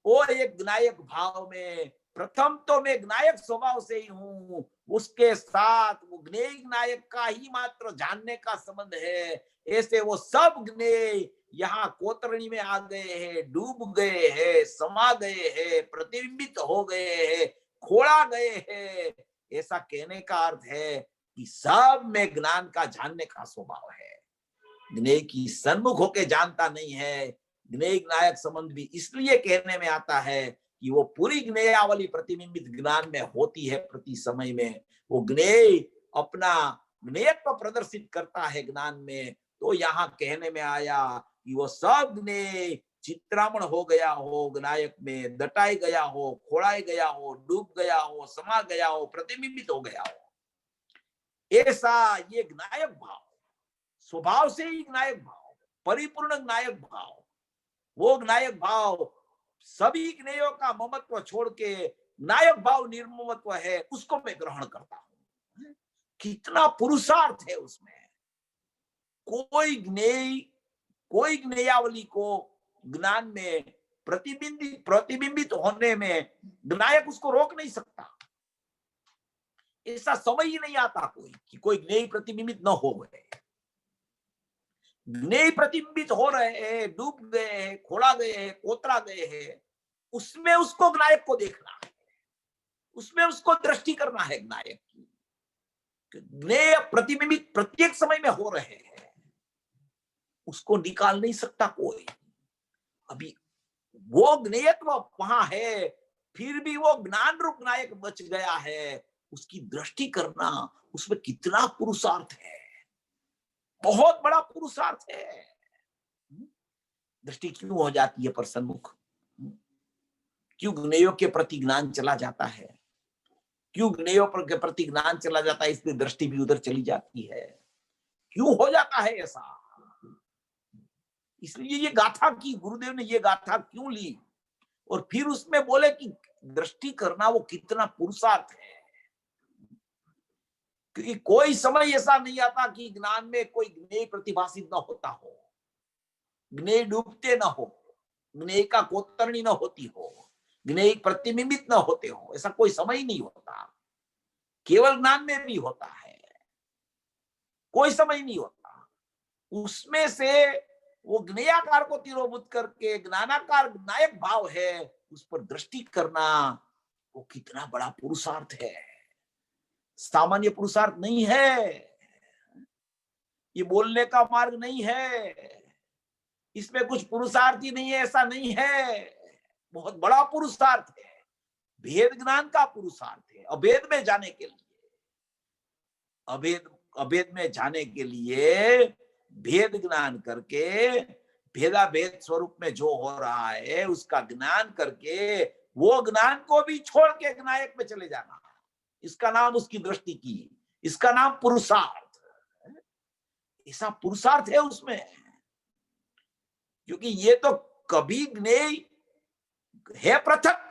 वो एक ज्ञायक भाव में। प्रथम तो मैं ज्ञायक स्वभाव से ही हूं, उसके साथ वो ज्ञेय ज्ञायक का ही मात्र जानने का संबंध है। ऐसे वो सब ज्ञेय यहाँ कोतरणी में आ गए हैं, डूब गए हैं, समा गए हैं, प्रतिबिंबित हो गए हैं, खोला गए हैं। ऐसा कहने का अर्थ है कि सब में ज्ञान का जानने का स्वभाव है। ज्ञेय की सन्मुख होके जानता नहीं है। ज्ञेय ज्ञायक संबंध भी इसलिए कहने में आता है कि वो पूरी ज्ञेयावली प्रतिबिंबित ज्ञान में होती है। प्रति समय में वो ज्ञेय अपना ज्ञेयत्व प्रदर्शित करता है ज्ञान में। तो यहाँ कहने में आया कि वो सब ज्ञेय चित्रामण हो गया हो, ज्ञायक में दटाई गया हो, खोड़ाई गया हो, डूब गया हो, समा गया हो, प्रतिबिंबित हो गया हो। ऐसा ये ज्ञायक भाव, स्वभाव से ही ज्ञायक भाव, परिपूर्ण ज्ञायक भाव, वो ज्ञायक भाव सभी ज्ञेयों का ममत्व छोड़ के ज्ञायक भाव निर्ममत्व है, उसको मैं ग्रहण करता हूं। कितना पुरुषार्थ है उसमें। कोई ज्ञेयावली को ज्ञान में प्रतिबिंबित होने में ज्ञायक उसको रोक नहीं सकता। ऐसा समय ही नहीं आता कोई कि कोई ज्ञेय प्रतिबिंबित न हो गए। ज्ञेय प्रतिबिंबित हो रहे हैं, डूब गए हैं, खोला गए हैं, कोतरा गए हैं, उसमें उसको ज्ञायक को देखना है, उसमें उसको दृष्टि करना है ज्ञायक की। ज्ञेय प्रतिबिंबित प्रत्येक समय में हो रहे हैं, उसको निकाल नहीं सकता कोई। अभी वो ज्ञेयत्व वहां है, फिर भी वो ज्ञान रूप ज्ञायक बच गया है, उसकी दृष्टि करना, उसमें कितना पुरुषार्थ है, बहुत बड़ा पुरुषार्थ है। दृष्टि क्यों हो जाती है प्रसन्मुख? क्यों ज्ञेयों के प्रति ज्ञान चला जाता है? क्यों ज्ञेयों के प्रति ज्ञान चला जाता है, इसलिए दृष्टि भी उधर चली जाती है? क्यों हो जाता है ऐसा? इसलिए ये गाथा की, गुरुदेव ने ये गाथा क्यों ली और फिर उसमें बोले कि दृष्टि करना वो कितना पुरुषार्थ है। क्योंकि कोई समय ऐसा नहीं आता कि ज्ञान में कोई ज्ञेय प्रतिभाषित न होता हो, ज्ञेय डूबते न हो, ज्ञेय का कोतरणी न होती हो, ज्ञेय प्रतिबिंबित न होते हो, ऐसा कोई समय नहीं होता। केवल ज्ञान में भी होता है, कोई समय नहीं होता। उसमें से वो ज्ञेयाकार को तिरोभूत करके ज्ञानाकार ज्ञायक भाव है, उस पर दृष्टि करना वो कितना बड़ा पुरुषार्थ है। सामान्य पुरुषार्थ नहीं है, ये बोलने का मार्ग नहीं है, इसमें कुछ पुरुषार्थ ही नहीं है, ऐसा नहीं है। बहुत बड़ा पुरुषार्थ है, भेद ज्ञान का पुरुषार्थ है। अभेद में जाने के लिए, अभेद में जाने के लिए भेद ज्ञान करके, भेदा भेद स्वरूप में जो हो रहा है उसका ज्ञान करके वो ज्ञान को भी छोड़ के ज्ञायक में चले जाना, इसका नाम उसकी दृष्टि की, इसका नाम पुरुषार्थ। ऐसा पुरुषार्थ है उसमें, क्योंकि ये तो कभी ज्ञेय है पृथक,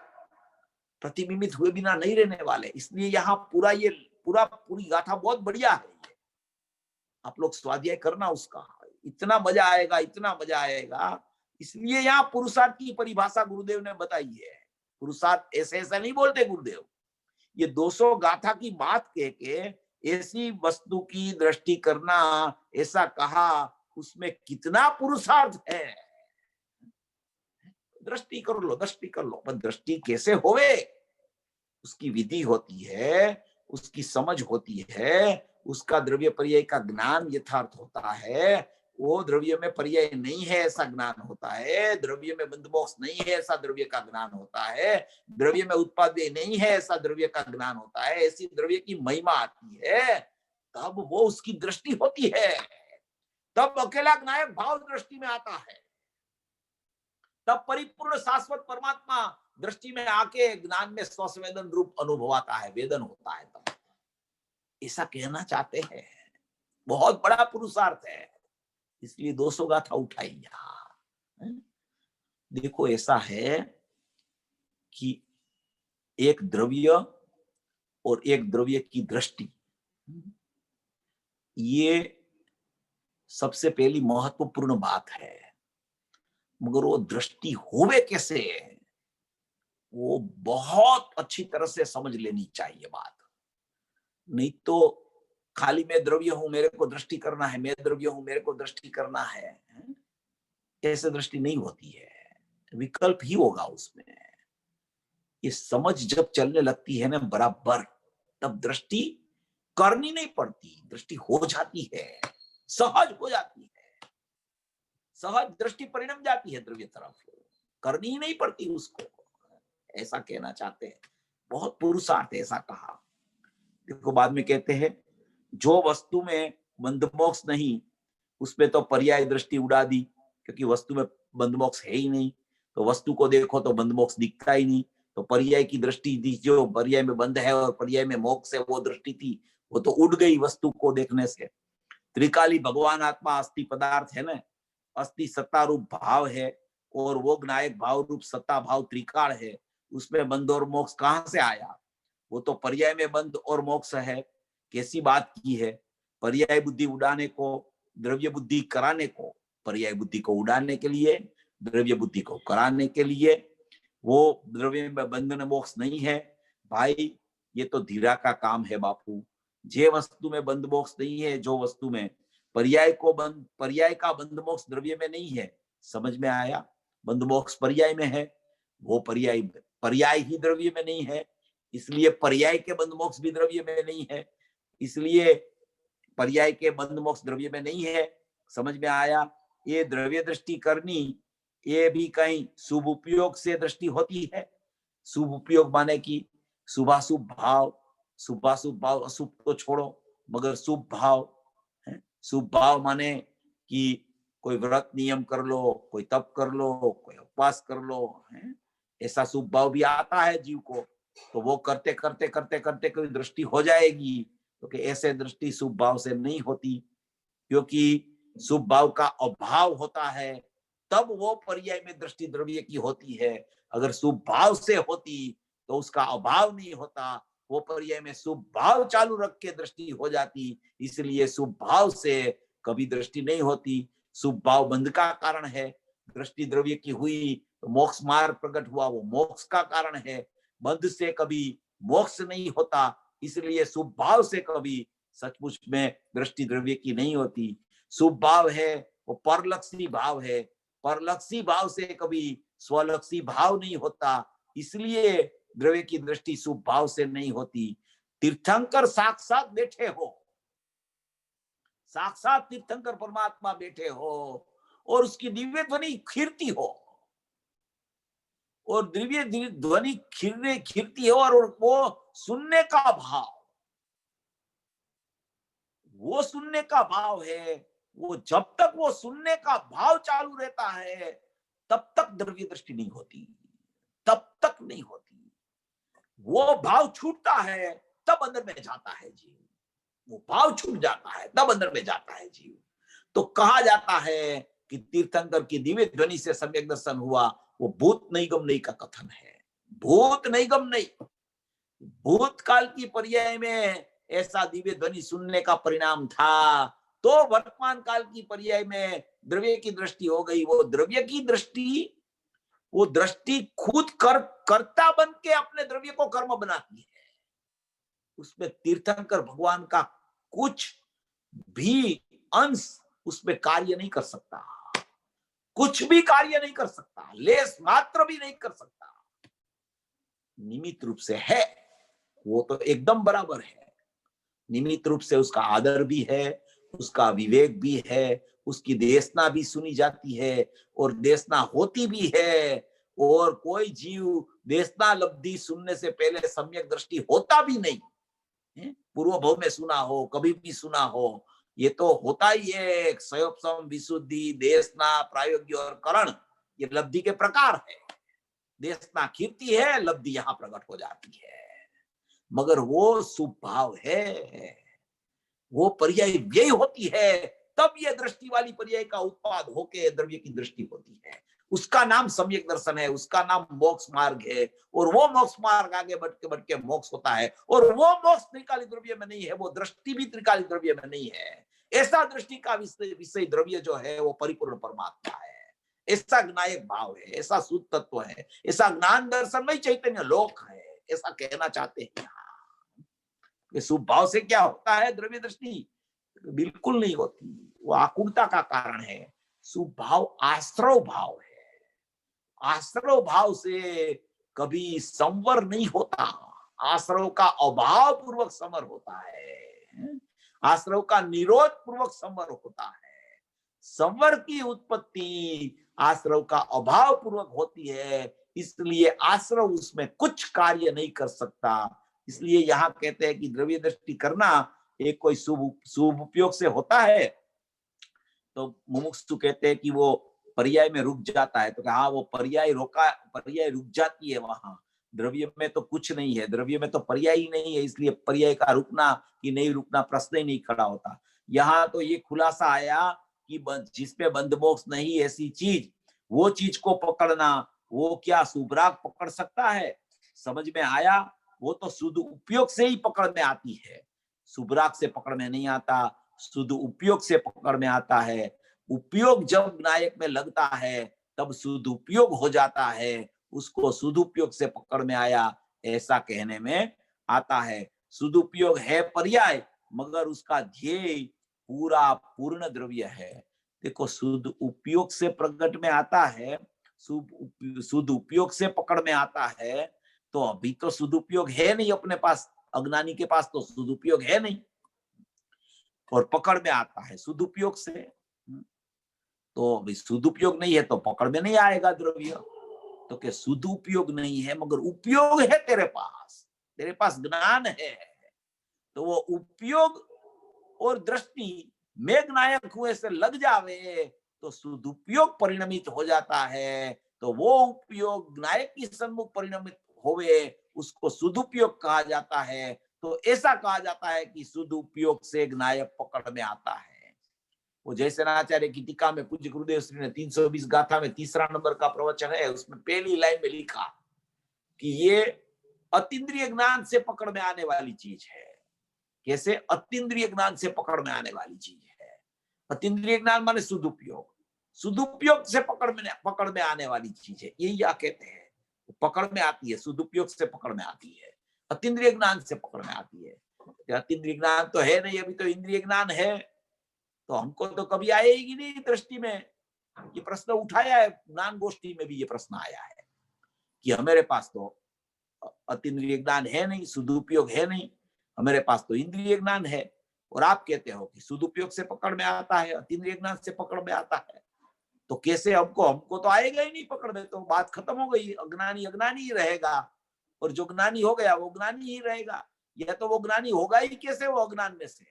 प्रतिबिंबित हुए बिना नहीं रहने वाले। इसलिए यहाँ पूरी गाथा बहुत बढ़िया है। आप लोग स्वाध्याय करना उसका, इतना मजा आएगा, इतना मजा आएगा। इसलिए यहाँ पुरुषार्थ की परिभाषा गुरुदेव ने बताई है। पुरुषार्थ ऐसे ऐसा नहीं बोलते गुरुदेव, ये 200 गाथा की बात कह के ऐसी वस्तु की दृष्टि करना, ऐसा कहा, उसमें कितना पुरुषार्थ है। दृष्टि कर लो, दृष्टि कर लो, पर दृष्टि कैसे होवे, उसकी विधि होती है, उसकी समझ होती है, उसका द्रव्य पर्याय का ज्ञान यथार्थ होता है। वो द्रव्य में पर्याय नहीं है ऐसा ज्ञान होता है, द्रव्य में बंधमोक्ष नहीं है ऐसा द्रव्य का ज्ञान होता है, द्रव्य में उत्पाद्य नहीं है ऐसा द्रव्य का ज्ञान होता है। ऐसी द्रव्य की महिमा आती है, तब वो उसकी दृष्टि होती है, तब अकेला ज्ञायक भाव दृष्टि में आता है, तब परिपूर्ण शाश्वत परमात्मा दृष्टि में आके ज्ञान में स्वसंवेदन रूप अनुभव आता है, वेदन होता है। तब ऐसा कहना चाहते हैं, बहुत बड़ा पुरुषार्थ है, इसलिए 200 गाथा उठाई यहां। देखो ऐसा है कि एक द्रव्य और एक द्रव्य की दृष्टि, ये सबसे पहली महत्वपूर्ण बात है। मगर वो दृष्टि होवे कैसे, वो बहुत अच्छी तरह से समझ लेनी चाहिए बात। नहीं तो खाली मैं द्रव्य हूं, मेरे को दृष्टि करना है, मैं द्रव्य हूं, मेरे को दृष्टि करना है, ऐसे दृष्टि नहीं होती है, विकल्प ही होगा उसमें। ये समझ जब चलने लगती है ना बराबर, तब दृष्टि करनी नहीं पड़ती, दृष्टि हो जाती है, सहज हो जाती है, सहज दृष्टि परिणम जाती है द्रव्य तरफ, करनी ही नहीं पड़ती उसको, ऐसा कहना चाहते हैं। बहुत पुरुषार्थ ऐसा कहा। देखो बाद में कहते हैं जो वस्तु में बंधमोक्ष नहीं, उसमें तो पर्याय दृष्टि उड़ा दी, क्योंकि वस्तु में बंधमोक्ष है ही नहीं, तो वस्तु को देखो तो बंधमोक्ष दिखता ही नहीं, तो पर्याय की दृष्टि दी, जो पर्याय में बंध है और पर्याय में मोक्ष है, वो दृष्टि थी, वो तो उड़ गई वस्तु को देखने से। त्रिकाली भगवान आत्मा अस्थि पदार्थ है ना, अस्थि सत्ता रूप भाव है, और वो ज्ञायक भाव रूप सत्ता भाव त्रिकाल है, उसमें बंध और मोक्ष कहां से आया? वो तो पर्याय में बंध और मोक्ष है। कैसी बात की है? पर्याय बुद्धि उड़ाने को, द्रव्य बुद्धि कराने को, पर्याय बुद्धि को उड़ाने के लिए, द्रव्य बुद्धि को कराने के लिए, वो द्रव्य में बंधन मोक्ष नहीं है भाई, ये तो धीरा का काम है बापू। जे वस्तु में बंध मोक्ष नहीं है, जो वस्तु में पर्याय को बंध, पर्याय का बंध मोक्ष द्रव्य में नहीं है, समझ में आया? बंध मोक्ष पर्याय में है, वो पर्याय पर्याय ही द्रव्य में नहीं है, इसलिए पर्याय के बंध मोक्ष भी द्रव्य में नहीं है, इसलिए पर्याय के बंध मोक्ष द्रव्य में नहीं है। समझ में आया? ये द्रव्य दृष्टि करनी, ये भी कहीं शुभ उपयोग से दृष्टि होती है। शुभ उपयोग माने कि शुभाशुभ भाव, शुभाशुभ भाव अशुभ तो छोड़ो, मगर शुभ भाव है। शुभ भाव माने कि कोई व्रत नियम कर लो, कोई तप कर लो, कोई उपवास कर लो, है, ऐसा शुभ भाव भी आता है जीव को, तो वो करते करते करते करते कोई दृष्टि हो जाएगी, तो कि ऐसे दृष्टि शुभ भाव से नहीं होती, क्योंकि शुभ भाव का अभाव होता है, तब वो पर्याय में दृष्टि द्रव्य की होती है। अगर शुभ भाव से होती तो उसका अभाव नहीं होता, वो पर्याय में शुभ भाव चालू रख के दृष्टि हो जाती, इसलिए शुभ भाव से कभी दृष्टि नहीं होती। शुभ भाव बंध का कारण है, दृष्टि द्रव्य की हुई तो मोक्ष मार्ग प्रकट हुआ, वो मोक्ष का कारण है। बंध से कभी मोक्ष नहीं होता, इसलिए शुभ भाव से कभी सचमुच में दृष्टि द्रव्य की नहीं होती। शुभ भाव है वो परलक्षी भाव है, परलक्षी भाव से कभी स्वलक्षी भाव नहीं होता, इसलिए द्रव्य की दृष्टि शुभ भाव से नहीं होती। तीर्थंकर साक्षात बैठे हो, साक्षात तीर्थंकर परमात्मा बैठे हो, और उसकी दिव्य ध्वनि खीरती हो, और दिव्य ध्वनि खीरती है, और वो सुनने का भाव, वो सुनने का भाव है, वो जब तक वो सुनने का भाव चालू रहता है तब तक द्रव्य दृष्टि नहीं होती, तब तक नहीं होती। वो भाव छूटता है तब अंदर में जाता है जीव, वो भाव छूट जाता है तब अंदर में जाता है जीव। तो कहा जाता है कि तीर्थंकर की दिव्य ध्वनि से सम्यक दर्शन हुआ, वो भूत नैगम नहीं का कथन है। भूत नैगम नहीं, भूतकाल की पर्याय में ऐसा दिव्य ध्वनि सुनने का परिणाम था, तो वर्तमान काल की पर्याय में द्रव्य की दृष्टि हो गई। वो द्रव्य की दृष्टि, वो दृष्टि खुद कर्ता बन के अपने द्रव्य को कर्म बनाती है, उसमें तीर्थंकर भगवान का कुछ भी अंश उसमें कार्य नहीं कर सकता, कुछ भी कार्य नहीं कर सकता, लेस मात्र भी नहीं कर सकता। निमित्त रूप से है, वो तो एकदम बराबर है, निमित्त रूप से उसका आदर भी है, उसका विवेक भी है, उसकी देशना भी सुनी जाती है, और देशना होती भी है, और कोई जीव देशना लब्धि सुनने से पहले सम्यक दृष्टि होता भी नहीं, पूर्व भव में सुना हो, कभी भी सुना हो, ये तो होता ही है। सयोपसम, विशुद्धि, देशना, प्रायोग्य और करण, ये लब्धि के प्रकार है। देशना कीर्ति है, लब्धि यहां प्रकट हो जाती है, मगर वो शुभ भाव है, वो पर्याय व्यय होती है, तब ये दृष्टि वाली पर्याय का उत्पाद होके द्रव्य की दृष्टि होती है। उसका नाम सम्यक दर्शन है, उसका नाम मोक्ष मार्ग है, और वो मोक्ष मार्ग आगे बढ़ के मोक्ष होता है, और वो मोक्ष त्रिकाली द्रव्य में नहीं है, वो दृष्टि भी त्रिकाली द्रव्य में नहीं है। ऐसा दृष्टि का विषय द्रव्य जो है वो परिपूर्ण परमात्मा है, ऐसा ज्ञायक भाव है, ऐसा शुद्ध तत्व है, ऐसा ज्ञान दर्शन में चैतन्य लोक है, ऐसा कहना चाहते हैं। कि शुभ भाव से क्या होता है द्रव्य दृष्टि? बिल्कुल नहीं होती, वो आकुलता का कारण है। शुभ भाव आश्रव भाव है, आश्रव भाव से कभी संवर नहीं होता, आश्रव का अभाव पूर्वक समर होता है, आश्रव का निरोध पूर्वक समर होता है। संवर की उत्पत्ति आश्रव का अभाव पूर्वक होती है, इसलिए आश्रव उसमें कुछ कार्य नहीं कर सकता। इसलिए यहाँ कहते हैं कि द्रव्य दृष्टि करना एक कोई शुभ उपयोग से होता है, तो मुमुक्षु कहते हैं कि वो पर्याय में रुक जाता है। तो हाँ, वो पर्याय रुक जाती है वहां। द्रव्य में तो कुछ नहीं है, द्रव्य में तो पर्याय ही नहीं है, इसलिए पर्याय का रुकना कि नहीं रुकना प्रश्न ही नहीं खड़ा होता। यहाँ तो ये खुलासा आया कि जिसपे बंध मोक्ष नहीं ऐसी चीज, वो चीज को पकड़ना, वो क्या शुभराग पकड़ सकता है? समझ में आया? वो तो शुद्ध उपयोग से ही पकड़ में आती है, शुभराग से पकड़ में नहीं आता, शुद्ध उपयोग से पकड़ में आता है। उपयोग जब नायक में लगता है तब शुद्ध उपयोग हो जाता है, उसको शुद्ध उपयोग से पकड़ में आया ऐसा कहने में आता है। शुद्ध उपयोग है पर्याय, मगर उसका ध्येय पूरा पूर्ण द्रव्य है। देखो, शुद्ध उपयोग से प्रकट में आता है, शुद्ध उपयोग से पकड़ में आता है, तो अभी तो शुद्ध उपयोग है नहीं अपने पास, अज्ञानी के पास तो शुद्ध उपयोग है नहीं, और पकड़ में आता है शुद्ध उपयोग से। तो अभी शुद्ध उपयोग नहीं है तो पकड़ में नहीं आएगा द्रव्य। तो क्या शुद्ध उपयोग नहीं है मगर उपयोग है तेरे पास ज्ञान है, तो वो उपयोग और दृष्टि मेघनायक हुए से लग जावे तो शुद्ध उपयोग परिणमित हो जाता है। तो वो उपयोग नायक की सन्मुख परिणमित होवे, उसको शुद्ध उपयोग कहा जाता है। तो ऐसा कहा जाता है कि शुद्ध उपयोग से नायक पकड़ में आता है। वो जयसेनाचार्य की टीका में पूज्य गुरुदेव श्री ने 320 गाथा में 3रा नंबर का प्रवचन है, उसमें पहली लाइन में लिखा कि ये अतीन्द्रिय ज्ञान से पकड़ में आने वाली चीज है। कैसे? अतीन्द्रिय ज्ञान से पकड़ में आने वाली चीज है। अतीन्द्रिय ज्ञान माने शुद्ध उपयोग, शुद्ध उपयोग से पकड़ में आने वाली चीज है, यही क्या कहते हैं, पकड़ में आती है, शुद्ध उपयोग से पकड़ में आती है, अतीन्द्रिय ज्ञान से पकड़ में आती है। अतीन्द्रिय ज्ञान तो है नहीं, अभी तो इंद्रिय ज्ञान है, तो हमको तो कभी आएगी नहीं दृष्टि में। ये प्रश्न उठाया है, ज्ञान गोष्ठी में भी ये प्रश्न आया है कि हमारे पास तो अतीन्द्रिय ज्ञान है नहीं, शुद्ध उपयोग है नहीं, हमारे पास तो इंद्रिय ज्ञान है, और आप कहते हो कि शुद्ध उपयोग से पकड़ में आता है, अतीन्द्रिय ज्ञान से पकड़ में आता है। तो कैसे हमको तो आएगा ही नहीं पकड़ में, तो बात खत्म हो गई। अज्ञानी अज्ञानी ही रहेगा, और जो ज्ञानी हो गया वो ज्ञानी ही रहेगा। यह तो वो ज्ञानी होगा ही कैसे, वो अज्ञान में से,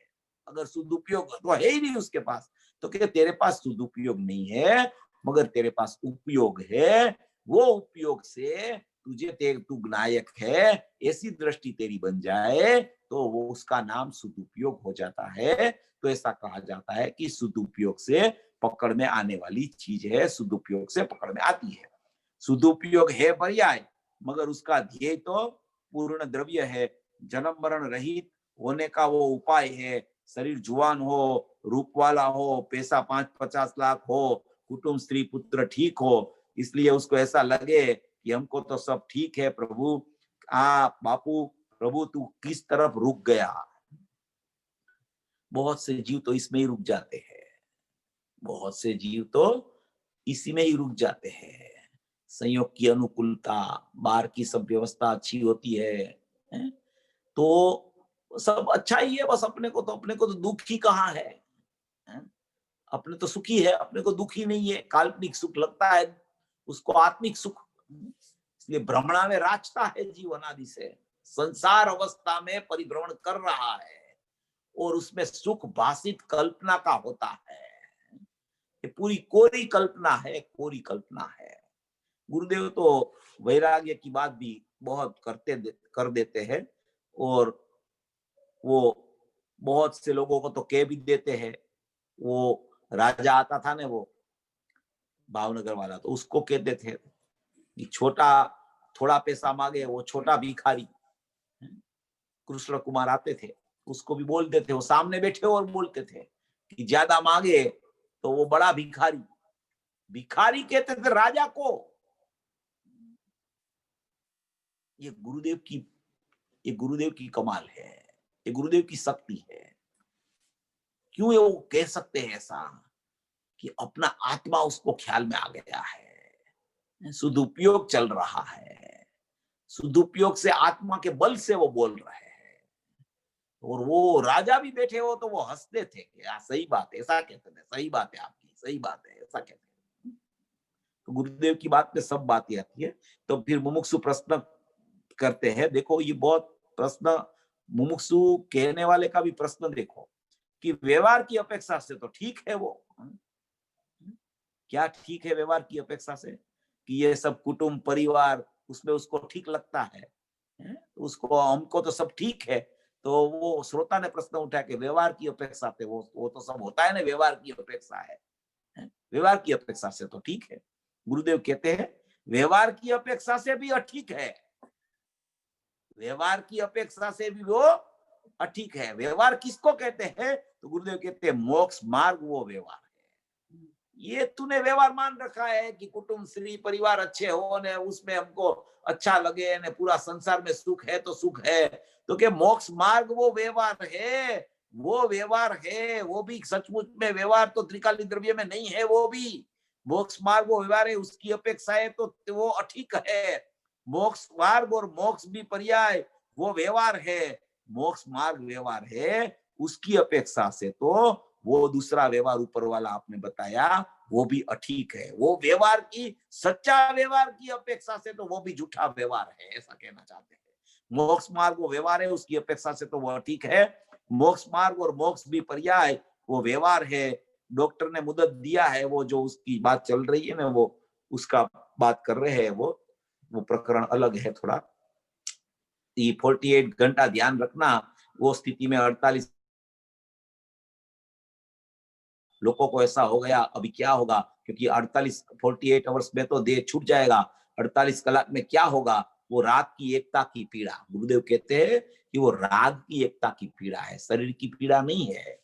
अगर शुद्ध उपयोग तो है ही नहीं उसके पास। तो क्या तेरे पास शुद्ध उपयोग नहीं है, मगर तेरे पास उपयोग है, वो उपयोग से तू नायक है, ऐसी दृष्टि तेरी बन जाए तो वो उसका नाम शुद्ध उपयोग हो जाता है। तो ऐसा कहा जाता है कि शुद्ध उपयोग से पकड़ में आने वाली चीज है, शुद्ध उपयोग से पकड़ में आती है। शुद्ध उपयोग है पर्याय, मगर उसका ध्येय तो पूर्ण द्रव्य है, जन्म मरण रहित होने का वो उपाय है। शरीर जुआन हो, रूप वाला हो, पैसा 5-50 लाख हो, कुटुंब स्त्री पुत्र ठीक हो, इसलिए उसको ऐसा लगे कि हमको तो सब ठीक है प्रभु, बापू प्रभु तू किस तरफ रुक गया। बहुत से जीव तो इसमें ही रुक जाते हैं, बहुत से जीव तो इसी में ही रुक जाते हैं। संयोग की अनुकूलता, बाहर की सब व्यवस्था अच्छी होती है, तो सब अच्छा ही है, बस अपने को तो दुख ही कहाँ है, अपने तो सुखी है, अपने को दुख ही नहीं है। काल्पनिक सुख लगता है उसको आत्मिक सुख, इसलिए भ्रमणा में राचता है जीवन आदि से, संसार अवस्था में परिभ्रमण कर रहा है, और उसमें सुख भाषित कल्पना का होता है। ये पूरी कोरी कल्पना है, कोरी कल्पना है। गुरुदेव तो वैराग्य की बात भी बहुत कर देते हैं, और वो बहुत से लोगों को तो कह भी देते हैं। वो राजा आता था ना, वो भावनगर वाला, तो उसको कहते थे कि थोड़ा पैसा मांगे वो छोटा भिखारी। कृष्ण कुमार आते थे, उसको भी बोलते थे, वो सामने बैठे और बोलते थे कि ज्यादा मांगे तो वो बड़ा भिखारी। भिखारी कहते थे राजा को। ये गुरुदेव की कमाल है। ये गुरुदेव की शक्ति है। क्यों ये वो कह सकते हैं ऐसा कि अपना आत्मा उसको ख्याल में आ गया है, सदुपयोग चल रहा है, सदुपयोग से आत्मा के बल से वो बोल रहे हैं। और वो राजा भी बैठे हो तो वो हंसते थे कि हाँ सही बात है, ऐसा कहते थे, सही बात है आपकी, सही बात है, ऐसा कहते हैं। तो गुरुदेव की बात में सब बातें आती है। तो फिर मुमुक्षु प्रश्न करते हैं, देखो ये बहुत प्रश्न, मुमुक्षु कहने वाले का भी प्रश्न देखो कि व्यवहार की अपेक्षा से तो ठीक है वो, क्या ठीक है व्यवहार की अपेक्षा से, कि ये सब कुटुंब परिवार उसमें उसको ठीक लगता है, उसको हमको तो सब ठीक है। तो वो श्रोता ने प्रश्न उठा कि व्यवहार की अपेक्षा से वो तो सब होता है ना, व्यवहार की अपेक्षा है, व्यवहार की अपेक्षा से तो ठीक है। गुरुदेव कहते हैं व्यवहार की अपेक्षा से भी अठीक है, व्यवहार की अपेक्षा से भी वो अठीक है। व्यवहार किसको कहते हैं? तो गुरुदेव कहते हैं मोक्ष मार्ग वो व्यवहार है। ये तूने व्यवहार मान रखा है कि कुटुंब श्री परिवार अच्छे हो ने उसमें हमको अच्छा लगे ने पूरा संसार में सुख है तो सुख है, तो के मोक्ष मार्ग वो व्यवहार है, वो व्यवहार है। वो भी सचमुच में व्यवहार तो त्रिकाली द्रव्य में नहीं है, वो भी मोक्ष मार्ग वो व्यवहार है, उसकी अपेक्षा है तो वो अठीक है। मोक्ष मार्ग और मोक्ष भी पर्याय वो व्यवहार है, मोक्ष मार्ग व्यवहार है, उसकी अपेक्षा से तो वो दूसरा व्यवहार ऊपर वाला आपने बताया वो भी अठीक है। वो व्यवहार की, सच्चा व्यवहार की अपेक्षा से तो वो भी झूठा व्यवहार है, ऐसा कहना चाहते हैं। मोक्ष मार्ग वो व्यवहार है, उसकी अपेक्षा से तो वो अठीक है। मोक्ष मार्ग और मोक्ष भी पर्याय वो व्यवहार है। डॉक्टर ने मुदत दिया है, वो जो उसकी बात चल रही है ना, वो उसका बात कर रहे हैं, वो प्रकरण अलग है थोड़ा। 48 घंटा ध्यान रखना, वो स्थिति में 48 लोगों को ऐसा हो गया, अभी क्या होगा, क्योंकि 48 आवर्स में तो देह छूट जाएगा, 48 कलाक में क्या होगा, वो राग की एकता की पीड़ा। गुरुदेव कहते हैं कि वो राग की एकता की पीड़ा है, शरीर की पीड़ा नहीं है।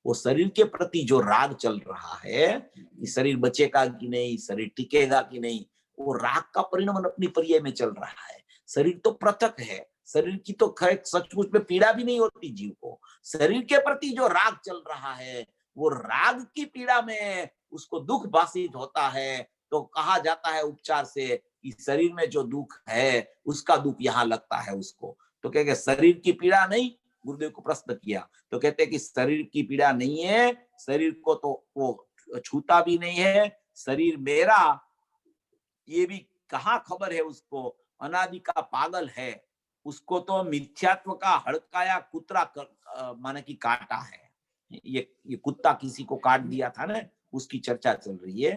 वो शरीर के प्रति जो राग चल रहा है कि शरीर बचेगा कि नहीं, शरीर टिकेगा कि नहीं, वो राग का परिणाम अपनी पर्याय में चल रहा है। शरीर तो पृथक है, शरीर की तो खैर सचमुच में पीड़ा भी नहीं होती जीव को। शरीर के प्रति जो राग चल रहा है, वो राग की पीड़ा में उसको दुख भाषित होता है। तो कहा जाता है उपचार से कि शरीर में जो दुख है उसका दुख यहाँ लगता है उसको। तो कहेंगे शरीर की पीड़ा नहीं, गुरुदेव को प्रश्न किया तो कहते हैं कि शरीर की पीड़ा नहीं है, शरीर को तो वो छूता भी नहीं है, शरीर मेरा ये भी कहाँ खबर है उसको, अनादि का पागल है, उसको तो मिथ्यात्व का हड़काया कुतरा माने कि काटा है। ये कुत्ता किसी को काट दिया था ना, उसकी चर्चा चल रही है।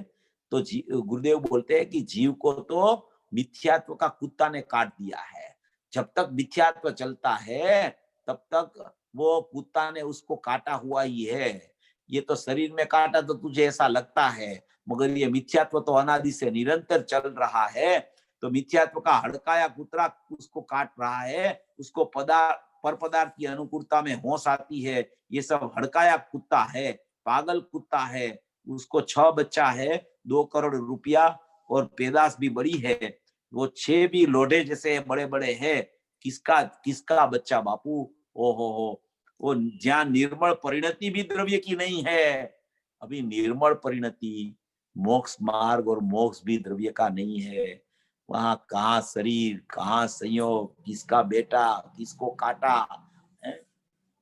तो गुरुदेव बोलते हैं कि जीव को तो मिथ्यात्व का कुत्ता ने काट दिया है। जब तक मिथ्यात्व चलता है तब तक वो कुत्ता ने उसको काटा हुआ ही है। ये तो शरीर में काटा तो तुझे ऐसा लगता है, मगर ये मिथ्यात्व तो अनादि से निरंतर चल रहा है। तो मिथ्यात्व का हड़काया कुतरा उसको काट रहा है, उसको पर पदार्थ की अनुकूलता में होश आती है। ये सब हड़काया कुत्ता है, पागल कुत्ता है। उसको 6 बच्चा है, 2 करोड़ रुपया और पैदाश भी बड़ी है, वो 6 भी लोढ़े जैसे बड़े बड़े है। किसका किसका बच्चा बापू, ओ हो, वो ज्ञान निर्मल परिणति भी द्रव्य की नहीं है। अभी निर्मल परिणति, मोक्ष मार्ग और मोक्ष भी द्रव्य का नहीं है। वहां कहाँ शरीर, कहाँ संयोग, किसका बेटा, किसको काटा,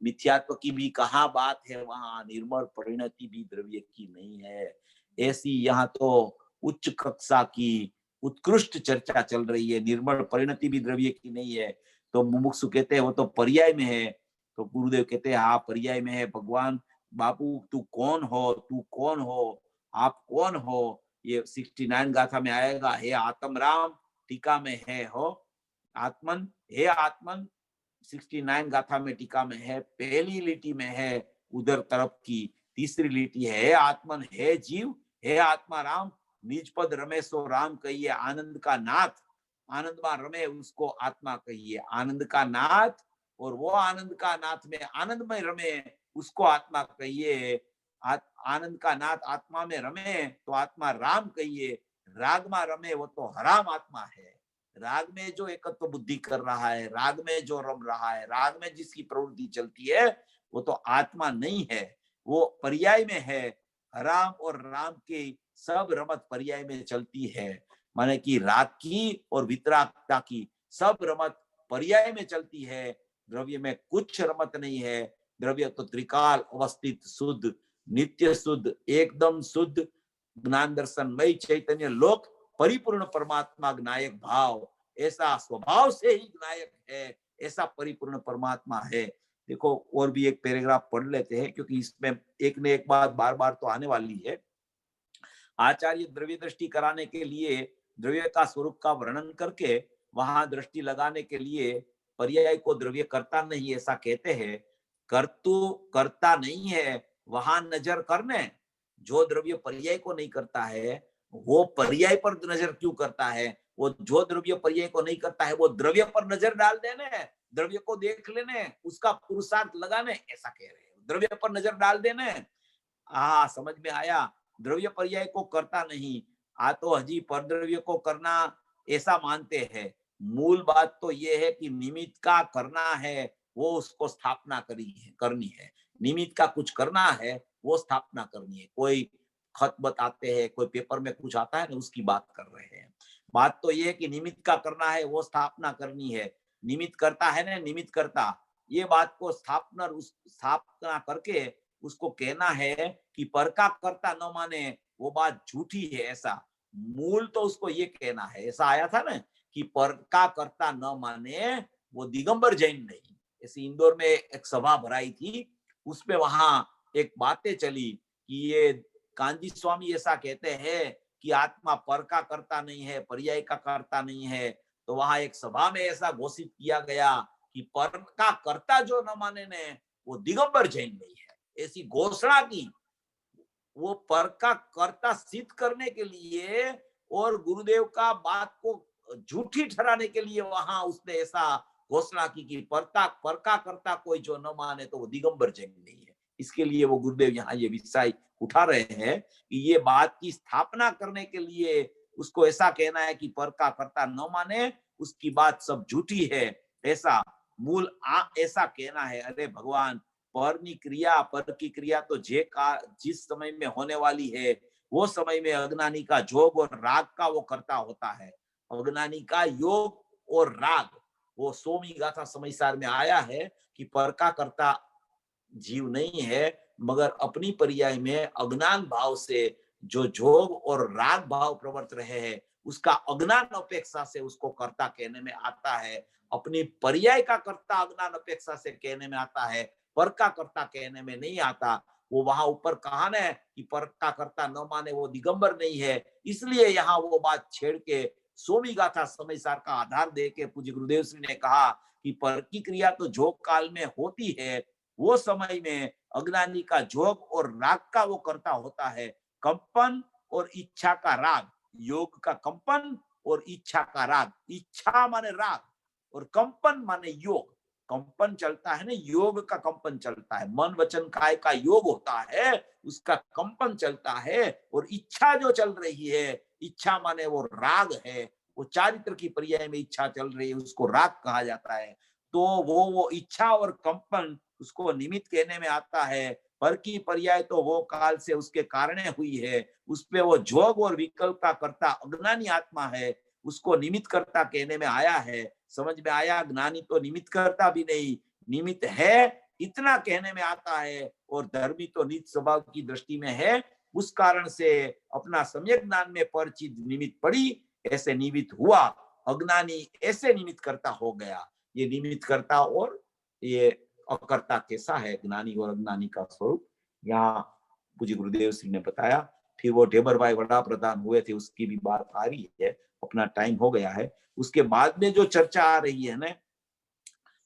मिथ्यात्व की भी कहाँ बात है, वहां निर्मल परिणति भी द्रव्य की नहीं है। ऐसी यहाँ तो उच्च कक्षा की उत्कृष्ट चर्चा चल रही है, निर्मल परिणति भी द्रव्य की नहीं है। तो मुमुक्षु कहते हैं वो तो पर्याय में है। तो गुरुदेव कहते हैं हाँ पर्याय में है। भगवान बापू तू कौन हो, तू कौन हो, आप कौन हो, ये 69 गाथा में आएगा। हे आत्म राम, टीका में है हो आत्मन, हे आत्मन 69 गाथा में टीका में है। पहली लिटी में है उधर तरफ की, तीसरी लिटी है आत्मन है जीव, हे आत्मा राम, निज पद रमे सो राम कहिए, आनंद का नाथ, आनंद में रमे उसको आत्मा कहिए, आनंद का नाथ, और वो आनंद का नाथ में आनंद में रमे उसको आत्मा कहिए। आनंद का नाथ आत्मा में रमे तो आत्मा राम कहिए, राग में रमे वो तो हराम आत्मा है, राग में जो एकत्व बुद्धि कर रहा है, राग में जो रम रहा है, राग में जिसकी प्रवृत्ति चलती है, वो तो आत्मा नहीं है, वो पर्याय में है। राम और राम की सब रमत पर्याय में चलती है, माने कि राग की और वितरागता की सब रमत पर्याय में चलती है। द्रव्य में कुछ रमत नहीं है। द्रव्य तो त्रिकाल अवस्थित शुद्ध नित्य शुद्ध एकदम शुद्ध ज्ञान दर्शनमय चैतन्य लोक परिपूर्ण परमात्मा नायक भाव, ऐसा स्वभाव से ही नायक है, ऐसा परिपूर्ण परमात्मा है। देखो और भी एक पैराग्राफ पढ़ लेते हैं, क्योंकि इसमें एक ने एक बात बार बार तो आने वाली है। आचार्य द्रव्य दृष्टि कराने के लिए द्रव्य का स्वरूप का वर्णन करके वहां दृष्टि लगाने के लिए पर्याय को द्रव्य करता नहीं ऐसा कहते हैं। कर्तु करता नहीं है, वहां नजर करने। जो द्रव्य पर्याय को नहीं करता है वो पर्याय पर नजर क्यों करता है? वो जो द्रव्य पर्याय को नहीं करता है वो द्रव्य पर नजर डाल देने, द्रव्य को देख लेने, उसका पुरुषार्थ लगाने, ऐसा कह रहे हैं। द्रव्य पर नजर डाल देने। हाँ, समझ में आया। द्रव्य पर्याय को करता नहीं, आ तो हजी परद्रव्य को करना ऐसा मानते हैं। मूल बात तो ये है कि निमित्त का करना है, वो उसको स्थापना करनी है। निमित्त का कुछ करना है, वो स्थापना करनी है। कोई खत बताते हैं, कोई पेपर में कुछ आता है ना, उसकी बात कर रहे हैं। बात तो ये है कि निमित्त का करना है, वो स्थापना करनी है। निमित्त करता है ना, निमित्त करता, ये बात को स्थापना करके उसको कहना है कि पर का कर्ता न माने, वो बात झूठी है। ऐसा मूल तो उसको ये कहना है, ऐसा आया था ना कि पर का कर्ता न माने वो दिगंबर जैन नहीं। ऐसे इंदौर में एक सभा भराई थी, उसमें वहां एक बातें चली कि ये कांजी स्वामी ऐसा कहते हैं कि आत्मा पर का करता नहीं है, पर्याय का करता नहीं है। तो वहां एक सभा में ऐसा घोषित किया गया कि पर का कर्ता जो न माने ने वो दिगंबर जैन नहीं है, ऐसी घोषणा की। वो पर का कर्ता सिद्ध करने के लिए और गुरुदेव का बात को झूठी ठहराने के लिए वहां उसने ऐसा घोषणा की कि पर का कर्ता कोई जो न माने तो वो दिगंबर जैन नहीं है। इसके लिए वो गुरुदेव यहाँ ये विषय उठा रहे हैं कि ये बात की स्थापना करने के लिए उसको ऐसा कहना है कि पर का कर्ता न माने, उसकी बात सब झूठी है, ऐसा मूल ऐसा कहना है। अरे भगवान, पर की क्रिया तो जिस समय में होने वाली है, वो समय में अज्ञानी का जोग और राग का वो करता होता है। अज्ञानी का योग और राग, वो सोमी गाथा समय सार में आया है कि पर का करता जीव नहीं है, मगर अपनी पर्याय में अज्ञान भाव से जो जोग और राग भाव प्रवर्त रहे हैं, उसका अज्ञान अपेक्षा से उसको कर्ता कहने में आता है। अपनी पर्याय का कर्ता अज्ञान अपेक्षा से कहने में आता है, पर का कर्ता कहने में नहीं आता। वो वहां ऊपर कहा ना कि पर का कर्ता न माने वो दिगंबर नहीं है, इसलिए यहाँ वो बात छेड़ के सोमी गाथा समय सार का आधार दे के पूज्य गुरुदेव श्री ने कहा कि पर की क्रिया तो जोग काल में होती है, वो समय में अज्ञानी का जोग और राग का वो करता होता है। कंपन और इच्छा का राग, योग का कंपन और इच्छा का राग। इच्छा माने राग और कंपन माने योग। कंपन चलता है ना, योग का कंपन चलता है। मन वचन काय का योग होता है, उसका कंपन चलता है। और इच्छा जो चल रही है, इच्छा माने वो राग है, वो चारित्र की पर्याय में इच्छा चल रही है, उसको राग कहा जाता है। तो वो इच्छा और कंपन उसको निमित्त कहने में आता है। पर की पर्याय तो वो काल से उसके कारण हुई है, उसपे वो जोग और विकल्प का कर्ता अज्ञानी आत्मा है, उसको निमित्त कर्ता कहने में आया है। समझ में आया? ज्ञानी तो निमित्त कर्ता भी नहीं, निमित्त है इतना कहने में आता है। और धर्मी तो निज स्वभाव की दृष्टि में है, उस कारण से अपना सम्यक ज्ञान में पर चीज निमित्त पड़ी, ऐसे निमित्त हुआ। अज्ञानी ऐसे निमित्त कर्ता हो गया। ये निमित्त कर्ता और ये अकर्ता कैसा है, ज्ञानी और अज्ञानी का स्वरूप यहाँ पूज्य गुरुदेव श्री ने बताया। फिर वो ढेबर भाई वड़ा प्रधान हुए थे, उसकी भी बात आ रही है। अपना टाइम हो गया है। उसके बाद में जो चर्चा आ रही है ना,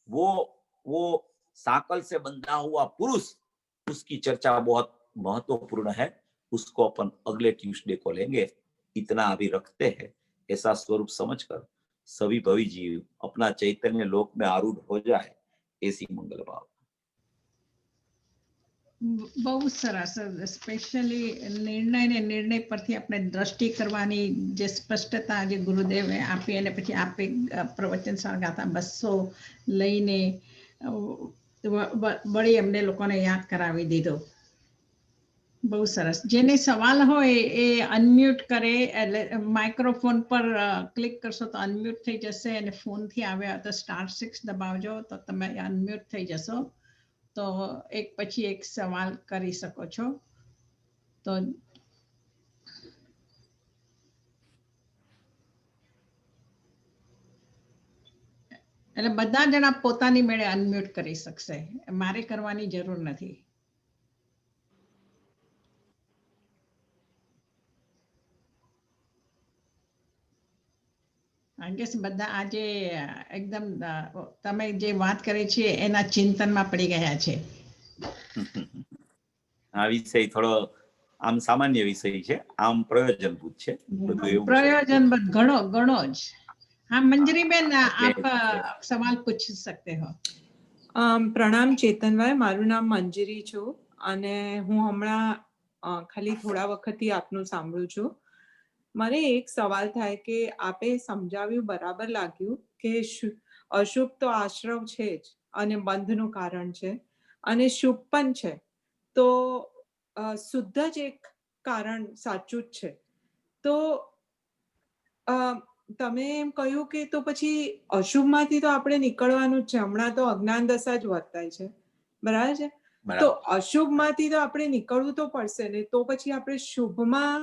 वो साकल से बंधा हुआ पुरुष, उसकी चर्चा बहुत महत्वपूर्ण है। उसको अपन अगले ट्यूसडे को लेंगे। इतना अभी रखते हैं। ऐसा स्वरूप समझकर सभी भवी जीव अपना चैतन्य लोक में आरूढ़ हो जाए, ऐसी मंगल भाव। બહુ સરસ. સ્પેશિયલી નિર્ણય ને નિર્ણય પરથી આપણે દ્રષ્ટિ કરવાની જે સ્પષ્ટતા જે ગુરુદેવે આપી અને પછી આપે પ્રવચન સળગાતા 200 લઈને વળી એમને લોકોને યાદ કરાવી દીધો. બહુ સરસ. જેને સવાલ હોય એ અનમ્યુટ કરે, એટલે માઇક્રોફોન પર ક્લિક કરશો તો અનમ્યુટ થઈ જશે, અને ફોનથી આવ્યા તો *6 દબાવજો તો તમે અનમ્યુટ થઈ જશો, તો એક પછી એક સવાલ કરી શકો છો. તો એટલે બધા જણા પોતાની મેળે અનમ્યુટ કરી શકશે, મારે કરવાની જરૂર નથી. આઈ ગેસ બધા આજે એકદમ તમે જે વાત કરી છે એના ચિંતનમાં પડી ગયા છે. આ વિષય થોડો આમ સામાન્ય વિષય છે, આમ પ્રયોજનભૂત છે, બધું એવું છે. પ્રયોજન ઘણો ઘણો જ. हाँ मंजरी बेन, आप सवाल पूछ सकते हो. પ્રણામ ચેતનભાઈ, મારું નામ મંજરી છું અને હું હમણાં ખાલી થોડા વખતથી આપનું સાંભળું છું. મને એક સવાલ થાય કે આપે સમજાવ્યું બરાબર લાગ્યું કે અશુભ તો આશ્રવ છે જ અને બંધનું કારણ છે, અને શુભ પણ છે, તો શુદ્ધ જ એક કારણ સાચું જ છે. તો તમે એમ કહ્યું કે તો પછી અશુભમાંથી તો આપણે નીકળવાનું જ છે. હમણાં તો અજ્ઞાન દશા જ વર્તાય છે, બરાબર છે? તો અશુભમાંથી તો આપણે નીકળવું તો પડશે ને, તો પછી આપણે શુભમાં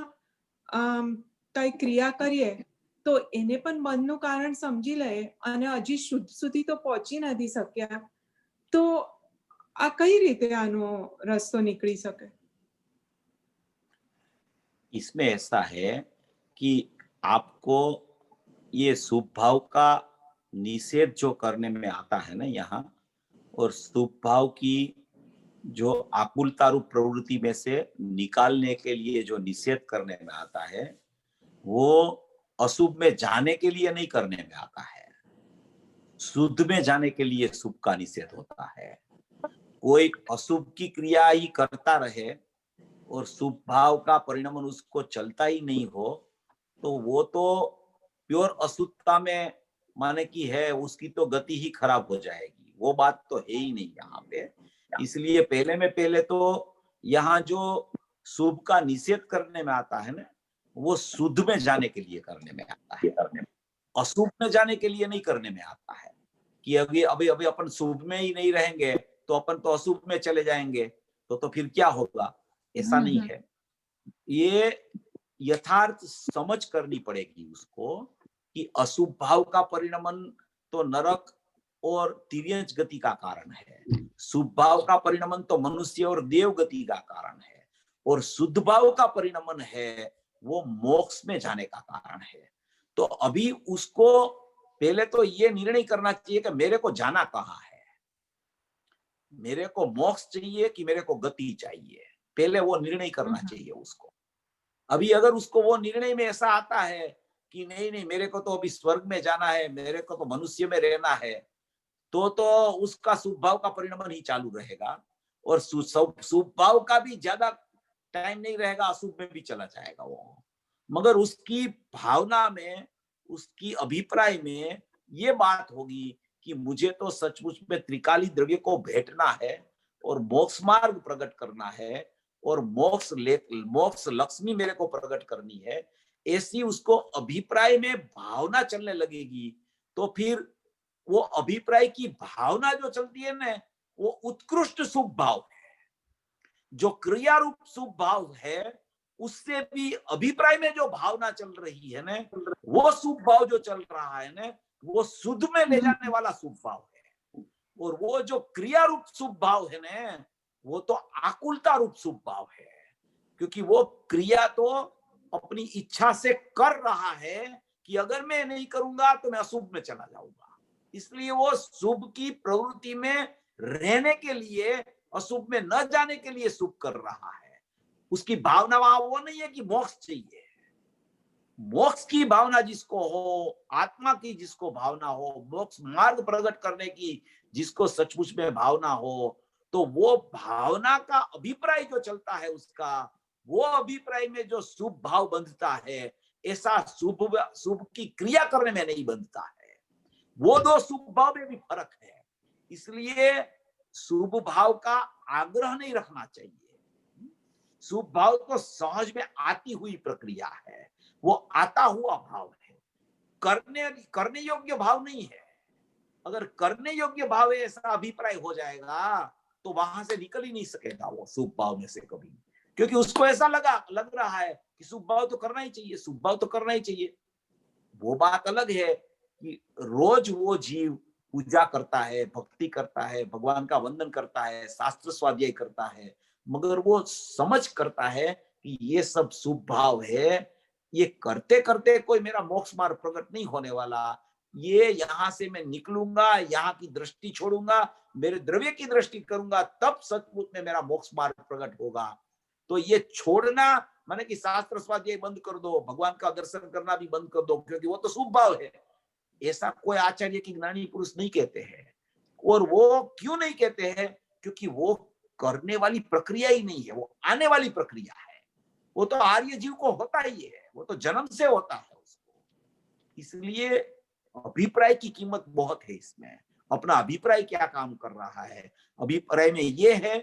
કઈ ક્રિયા કરીએ તો એને પણ બંધનું કારણ સમજી લઈએ અને હજી શુદ્ધ સુધી તો પહોંચી નથી શક્યા, તો આ કઈ રીતે આનો રસ્તો નીકળી શકે? इसमें ऐसा है कि आपको ये शुभ भाव का निषेध जो करने में आता है ना यहाँ, और शुभ भाव की जो आकुलता रूप प्रवृत्ति में से निकालने के लिए जो निषेध करने में आता है, वो अशुभ में जाने के लिए नहीं करने में आता है, शुद्ध में जाने के लिए शुभ का निषेध होता है. कोई अशुभ की क्रिया ही करता रहे और शुभ भाव का परिणाम उसको चलता ही नहीं हो, तो वो तो प्योर अशुद्धता में माने की है, उसकी तो गति ही खराब हो जाएगी. वो बात तो है ही नहीं यहाँ पे. इसलिए पहले में पहले तो यहाँ जो शुभ का निषेध करने में आता है ना, वो शुद्ध में जाने के लिए करने में आता है, अशुभ में जाने के लिए नहीं करने में आता है. कि अभी अभी अभी अपन शुभ में ही नहीं रहेंगे तो अपन तो अशुभ में चले जाएंगे, तो फिर क्या होगा? ऐसा नहीं है. ये यथार्थ समझ करनी पड़ेगी उसको कि अशुभ भाव का परिणमन तो नरक और तिर्यंच गति का कारण है, शुभ भाव का परिणमन तो मनुष्य और देव गति का कारण है, और शुद्ध भाव का परिणमन है वो मोक्ष में जाने का कारण है. तो अभी उसको पहले तो ये निर्णय करना चाहिए कि मेरे को जाना कहाँ है, मेरे को मोक्ष चाहिए कि मेरे को गति चाहिए. पहले वो निर्णय करना चाहिए उसको. अभी अगर उसको वो निर्णय में ऐसा आता है कि नहीं नहीं मेरे को तो अभी स्वर्ग में जाना है, मेरे को तो मनुष्य में रहना है, तो उसका शुभ भाव का परिणमन ही चालू रहेगा, और शुभ भाव का भी ज्यादा टाइम नहीं रहेगा, अशुभ में भी चला जाएगा वो. मगर उसकी भावना में, उसकी अभिप्राय में ये बात होगी कि मुझे तो सचमुच में त्रिकाली द्रव्य को भेंटना है और मोक्ष मार्ग प्रकट करना है, और मोक्ष लक्ष्मी मेरे को प्रकट करनी है, ऐसी उसको अभिप्राय में भावना चलने लगेगी. तो फिर वो अभिप्राय की भावना जो चलती है ना, वो उत्कृष्ट शुभ भाव है. जो क्रिया रूप शुभ भाव है उससे भी अभिप्राय में जो भावना चल रही है ना, वो शुभ भाव जो चल रहा है ना, वो शुद्ध में ले जाने वाला शुभ भाव है. और वो जो क्रिया रूप शुभ भाव है ना, वो तो आकुलता रूप शुभ भाव है, क्योंकि वो क्रिया तो अपनी इच्छा से कर रहा है कि अगर मैं नहीं करूंगा तो मैं अशुभ में चला जाऊंगा. इसलिए वो शुभ की प्रवृत्ति में रहने के लिए, अशुभ में न जाने के लिए शुभ कर रहा है. उसकी भावना वहां वो नहीं है कि मोक्ष चाहिए. मोक्ष की भावना जिसको हो, आत्मा की जिसको भावना हो, मोक्ष मार्ग प्रकट करने की जिसको सचमुच में भावना हो, तो वो भावना का अभिप्राय जो चलता है उसका, वो अभिप्राय में जो शुभ भाव बंधता है, ऐसा शुभ की क्रिया करने में नहीं बंधता है। वो दो शुभ भाव में भी फर्क है। इसलिए शुभ भाव का आग्रह नहीं रखना चाहिए। शुभ भाव तो सहज में आती हुई प्रक्रिया है, वो आता हुआ भाव है, करने योग्य भाव नहीं है। अगर करने योग्य भाव ऐसा अभिप्राय हो जाएगा तो वहां से निकल ही नहीं सकेगा वो शुभ भाव में से कभी, क्योंकि उसको ऐसा लग रहा है कि शुभ भाव तो करना ही चाहिए, शुभ भाव तो करना ही चाहिए। वो बात अलग है कि रोज वो जीव पूजा करता है, भक्ति करता है, भगवान का वंदन करता है, शास्त्र स्वाध्याय करता है, मगर वो समझ करता है कि ये सब शुभ भाव है, ये करते करते कोई मेरा मोक्ष मार्ग प्रकट नहीं होने वाला, ये यहां से मैं निकलूंगा, यहाँ की दृष्टि छोड़ूंगा, मेरे द्रव्य की दृष्टि करूंगा, तब सचमुच में मेरा मोक्ष मार्ग प्रकट होगा। तो ये छोड़ना माने कि शास्त्र स्वाध्याय बंद कर दो, भगवान का दर्शन करना भी बंद कर दो, क्योंकि वो तो शुभ भाव है, ऐसा कोई आचार्य की ज्ञानी पुरुष नहीं कहते हैं। और वो क्यों नहीं कहते हैं? क्योंकि वो करने वाली प्रक्रिया ही नहीं है, वो आने वाली प्रक्रिया है। वो तो आर्य जीव को होता ही है, वो तो जन्म से होता है उसको। इसलिए अभिप्राय की कीमत बहुत है इसमें। अपना अभिप्राय क्या काम कर रहा है? अभिप्राय में ये है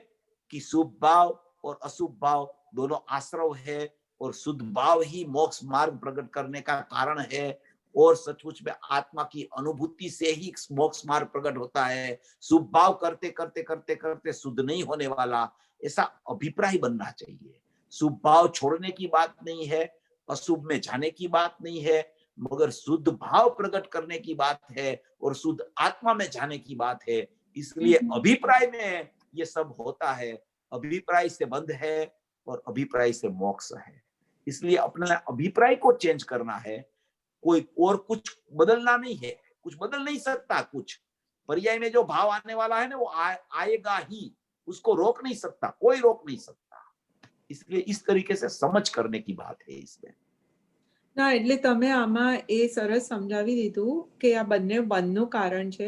कि शुभ भाव और अशुभ भाव दोनों आश्रव है, और शुद्ध भाव ही मोक्ष मार्ग प्रकट करने का कारण है, और सचमुच में आत्मा की अनुभूति से ही मोक्ष मार्ग प्रकट होता है। शुभ भाव करते करते करते करते शुद्ध नहीं होने वाला, ऐसा अभिप्राय बनना चाहिए। शुभ भाव छोड़ने की बात नहीं है, अशुभ में जाने की बात नहीं है, मगर शुद्ध भाव प्रकट करने की बात है और शुद्ध आत्मा में जाने की बात है। इसलिए अभिप्राय में ये सब होता है। अभिप्राय से बंध है और अभिप्राय से मोक्ष है। इसलिए अपना अभिप्राय को चेंज करना है, कोई और कुछ बदलना नहीं है। कुछ बदल नहीं सकता, कुछ पर्याय में जो भाव आने वाला है ना वो आएगा ही, उसको रोक नहीं सकता, कोई रोक नहीं सकता। इसलिए इस तरीके से समझ करने की बात है इसमें। ના એટલે તમે આમાં એ સરસ સમજાવી દીધું કે આ બંને બંધનું કારણ છે,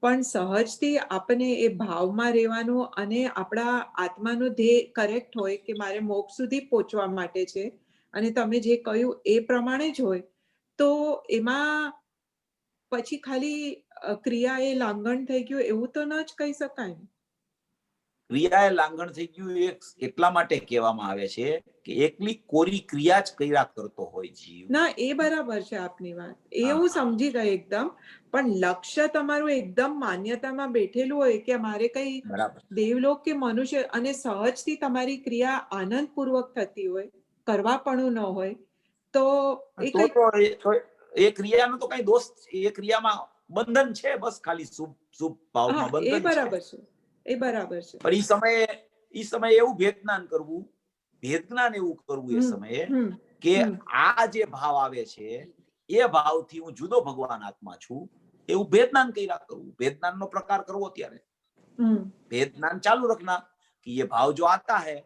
પણ સહજથી આપણે એ ભાવમાં રહેવાનું અને આપણા આત્માનો ધ્યેય કરેક્ટ હોય કે મારે મોક્ષ સુધી પહોંચવા માટે છે અને તમે જે કહ્યું એ પ્રમાણે જ હોય, તો એમાં પછી ખાલી ક્રિયા એ લાંઘન થઈ ગયું એવું તો ન જ કહી શકાય ને? ક્રિયાએ લાંઘણ થઈ ગયું એટલા માટે કહેવામાં આવે છે કે એકલી કોરી ક્રિયા જ કર્યા કરતો હોય જીવ. ના એ બરાબર છે આપની વાત, એ હું સમજી ગઈ એકદમ, પણ લક્ષ્ય તમારું એકદમ માન્યતામાં બેઠેલું હોય કે મારે કઈ દેવલોક કે મનુષ્ય અને સહજથી તમારી ક્રિયા આનંદપૂર્વક થતી હોય, કરવાપણું ન હોય, તો એ ક્રિયાનો તો કઈ દોષ, એ ક્રિયામાં બંધન છે, બસ ખાલી શુભ ભાવમાં બંધન છે. એ બરાબર છે, એ બરાબર છે. પણ ઈ સમયે એવું ભેદ જ્ઞાન કરવું એ સમયે કે આ જે ભાવ આવે છે એ ભાવથી હું જુદો ભગવાન આત્મા છું એવું ભેદ જ્ઞાન કર્યા કરવું. ભેદ જ્ઞાનનો પ્રકાર કરવો ત્યારે भेद ज्ञान चालू रखना कि ये भाव जो आता है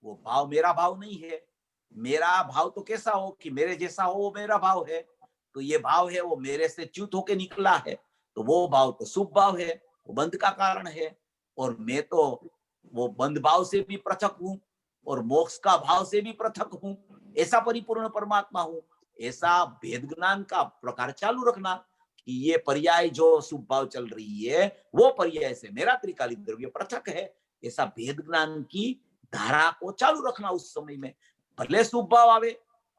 वो भाव मेरा भाव नहीं है। मेरा भाव तो कैसा हो कि मेरे जैसा हो, वो मेरा भाव है। तो ये भाव है वो मेरे से च्युत होके निकला है, तो वो भाव तो शुभ भाव है, वो बंध का कारण है। और मैं तो वो बंध भाव से भी पृथक हूं और मोक्ष का भाव से भी पृथक हूं, ऐसा परिपूर्ण परमात्मा हूं। ऐसा भेद ज्ञान का प्रकार चालू रखना कि ये पर्याय जो शुभ भाव चल रही है वो पर्याय से मेरा त्रिकाली द्रव्य पृथक है, ऐसा भेद ज्ञान की धारा को चालू रखना उस समय में। भले शुभ भाव आवे,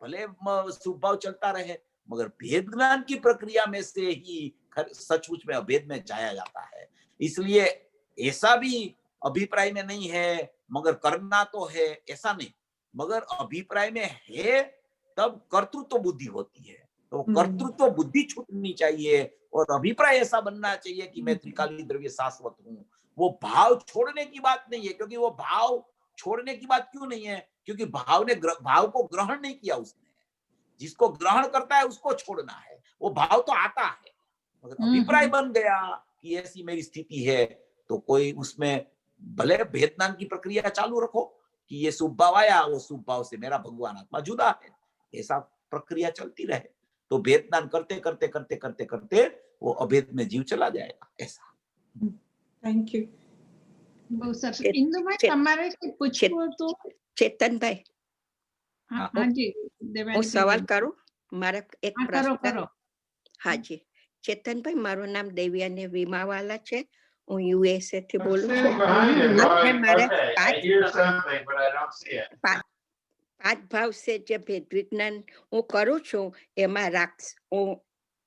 भले शुभ भाव चलता रहे, मगर भेद ज्ञान की प्रक्रिया में से ही सचमुच में अभेद में जाया जाता है। इसलिए ऐसा भी अभिप्राय में नहीं है मगर करना तो है, ऐसा नहीं, मगर अभिप्राय में है तब कर्तृत्व बुद्धि होती है, तो कर्तृत्व बुद्धि छूटनी चाहिए और अभिप्राय ऐसा बनना चाहिए कि मैं त्रिकाली द्रव्य शाश्वत हूं। वो भाव छोड़ने की बात नहीं है, क्योंकि वो भाव छोड़ने की बात क्यों नहीं है? क्योंकि भाव को ग्रहण नहीं किया उसने। जिसको ग्रहण करता है उसको छोड़ना है, वो भाव तो आता है, मगर अभिप्राय बन गया कि ऐसी मेरी स्थिति है, तो कोई उसमें भले भेद ज्ञान की प्रक्रिया चालू रखो कि ये शुभ भाव आया, वो शुभ भाव से मेरा भगवान आत्मा जुदा है, ऐसा प्रक्रिया चलती रहे, तो भेद ज्ञान करते करते करते करते करते वो अभेद में जीव चला जाएगा। ऐसा। Thank you. બહુ સરસ. ચે- ઇન્દુભાઈ ચે- તમારે કંઈ પૂછવું હતું? ચેતનભાઈ, હા, હા. હાજી હું દેવાનીબેન સવાલ બોલો. કરું? મારા એક હા, કરો પ્રશ્ન. કરો. હાજી, ચેતનભાઈ, મારું નામ દેવ્યાની વીમાવાલા છે. હું યુએસએ થી બોલું છું. આપણે મારે પાંચ ભાવ છે જે ભેદ વિજ્ઞાન હું કરું છું, એમાં હું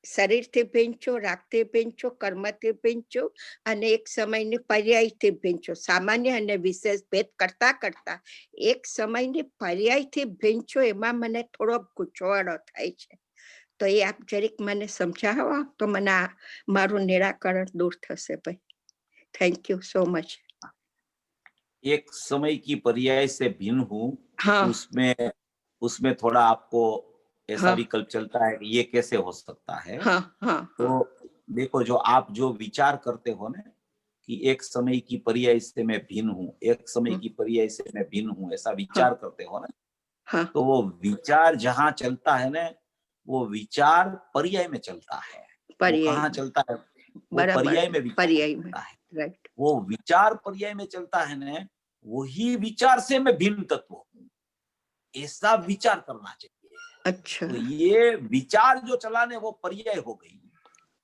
શરીરથી ભિન્ન છું, રાગથી ભિન્ન છું, કર્મથી ભિન્ન છું, અને એક સમયની પર્યાયથી ભિન્ન છું. સામાન્ય અને વિશેષ ભેદ કરતા કરતા એક સમયની પર્યાયથી ભિન્ન છું, એમાં મને થોડો ગૂંચવાડો થાય છે. તો એ આપ જરીક મને સમજાવો તો મને મારું નિરાકરણ દૂર થશે ભાઈ. Thank you so much. एक समय की पर्याय से भिन्न हूँ, हाँ उसमें थोड़ा आपको ऐसा हाँ विकल्प चलता है कि ये कैसे हो सकता है। हाँ हाँ तो देखो, जो आप जो विचार करते हो ना कि एक समय की पर्याय से मैं भिन्न हूँ, एक समय की पर्याय से मैं भिन्न हूँ, ऐसा विचार करते हो ना, हाँ तो वो विचार जहाँ चलता है ना, वो विचार पर्याय में चलता है। वो पर्याय कहाँ में। चलता है? वो बराबर पर्याय में है, विचार पर्याय में, चलता है। राइट. वो विचार पर्याय में चलता है ना, वही विचार से मैं भिन्न तत्व हूँ, ऐसा विचार करना चाहिए। अच्छा, तो ये विचार जो चलाने वो पर्याय हो गई,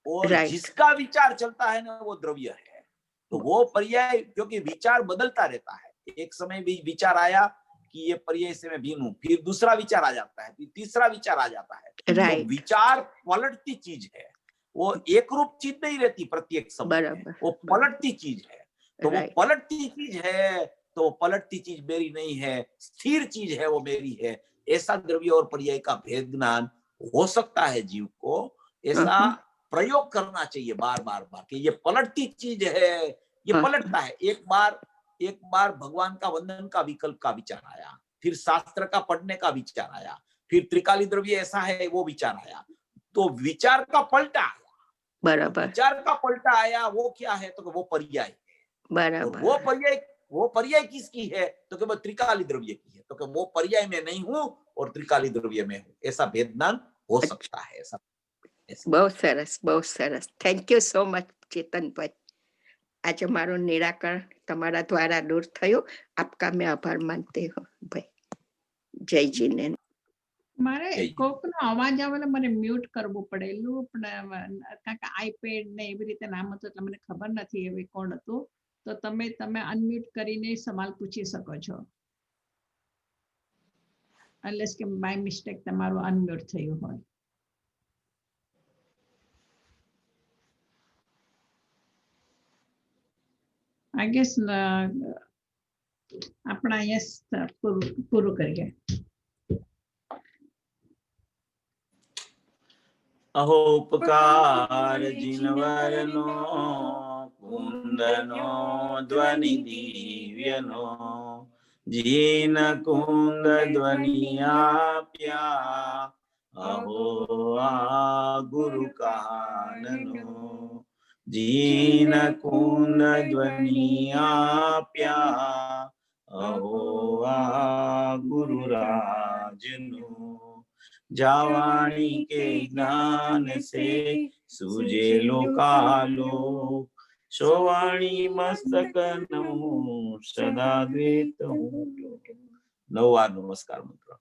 और Right. जिसका विचार चलता है ना वो द्रव्य है। तो वो पर्याय, क्योंकि विचार बदलता रहता है, एक समय भी विचार आया कि ये पर्याय से मैं भिन्न हूँ, फिर दूसरा विचार आ जाता है, फिर तीसरा विचार आ जाता है। Right. तो विचार पलटती चीज है, वो एक रूप चीज नहीं रहती प्रत्येक समय में, बराबर, वो पलटती चीज है। तो वो Right. पलटती चीज है, तो वो पलटती चीज मेरी नहीं है, स्थिर चीज है वो मेरी है। ऐसा द्रव्य और पर्याय का भेद ज्ञान हो सकता है जीव को। ऐसा प्रयोग करना चाहिए बार बार बार कि ये पलटती चीज है, ये पलटता है। एक बार भगवान का वंदन का विकल्प का विचार आया, फिर शास्त्र का पढ़ने का विचार आया, फिर त्रिकाली द्रव्य ऐसा है वो विचार आया। तो विचार का पलटा आया, बराबर, विचार का पलटा आया, वो क्या है? तो वो पर्याय है। और बराबर, वो पर्याय किसकी है? तो कि वो त्रिकाली द्रव्य की है। तो कि वो पर्याय में नहीं हूं और त्रिकाली द्रव्य में हूं, ऐसा भेद ज्ञान हो सकता है। ऐसा बहुत सरस, बहुत सरस. Thank you so much Chetanbhai. આજે મારું નિરાકરણ તમારા દ્વારા દૂર થયું. આપકા મેં આભાર માનતી હું ભાઈ. જય જીનેન્દ્ર. મારે જય. કોકનો અવાજ આવે એટલે મને મ્યુટ કરવું પડેલું, પણ કારણ કે આઈપેડ ને એવી રીતે નામ હતું એટલે મને ખબર નથી એવી કોણ હતું. તો તમે અનમ્યુટ કરીને સવાલ પૂછી શકો છો, અનલેસ કે બાય મિસ્ટેક તમારું અનમ્યુટ થયું હોય. આઈ ગેસ આપણા અહીંયા પૂરું કરીએ. અહોપકાર જીનવરનો કુંદનો ધ્વનિ દિવ્યનો, જીન કુંદ ધ્વનિ આપ્યા, અહો આ ગુરુ કાનનો. જીન કુંદ ધ્વનિ આપ્યા, અહો આ ગુરુ રાજનો. जावाणी के ज्ञान से सूझे लोकालोक, सोवाणी मस्तक नमो सदा द्वैत हूँ. नमस्कार मंत्र.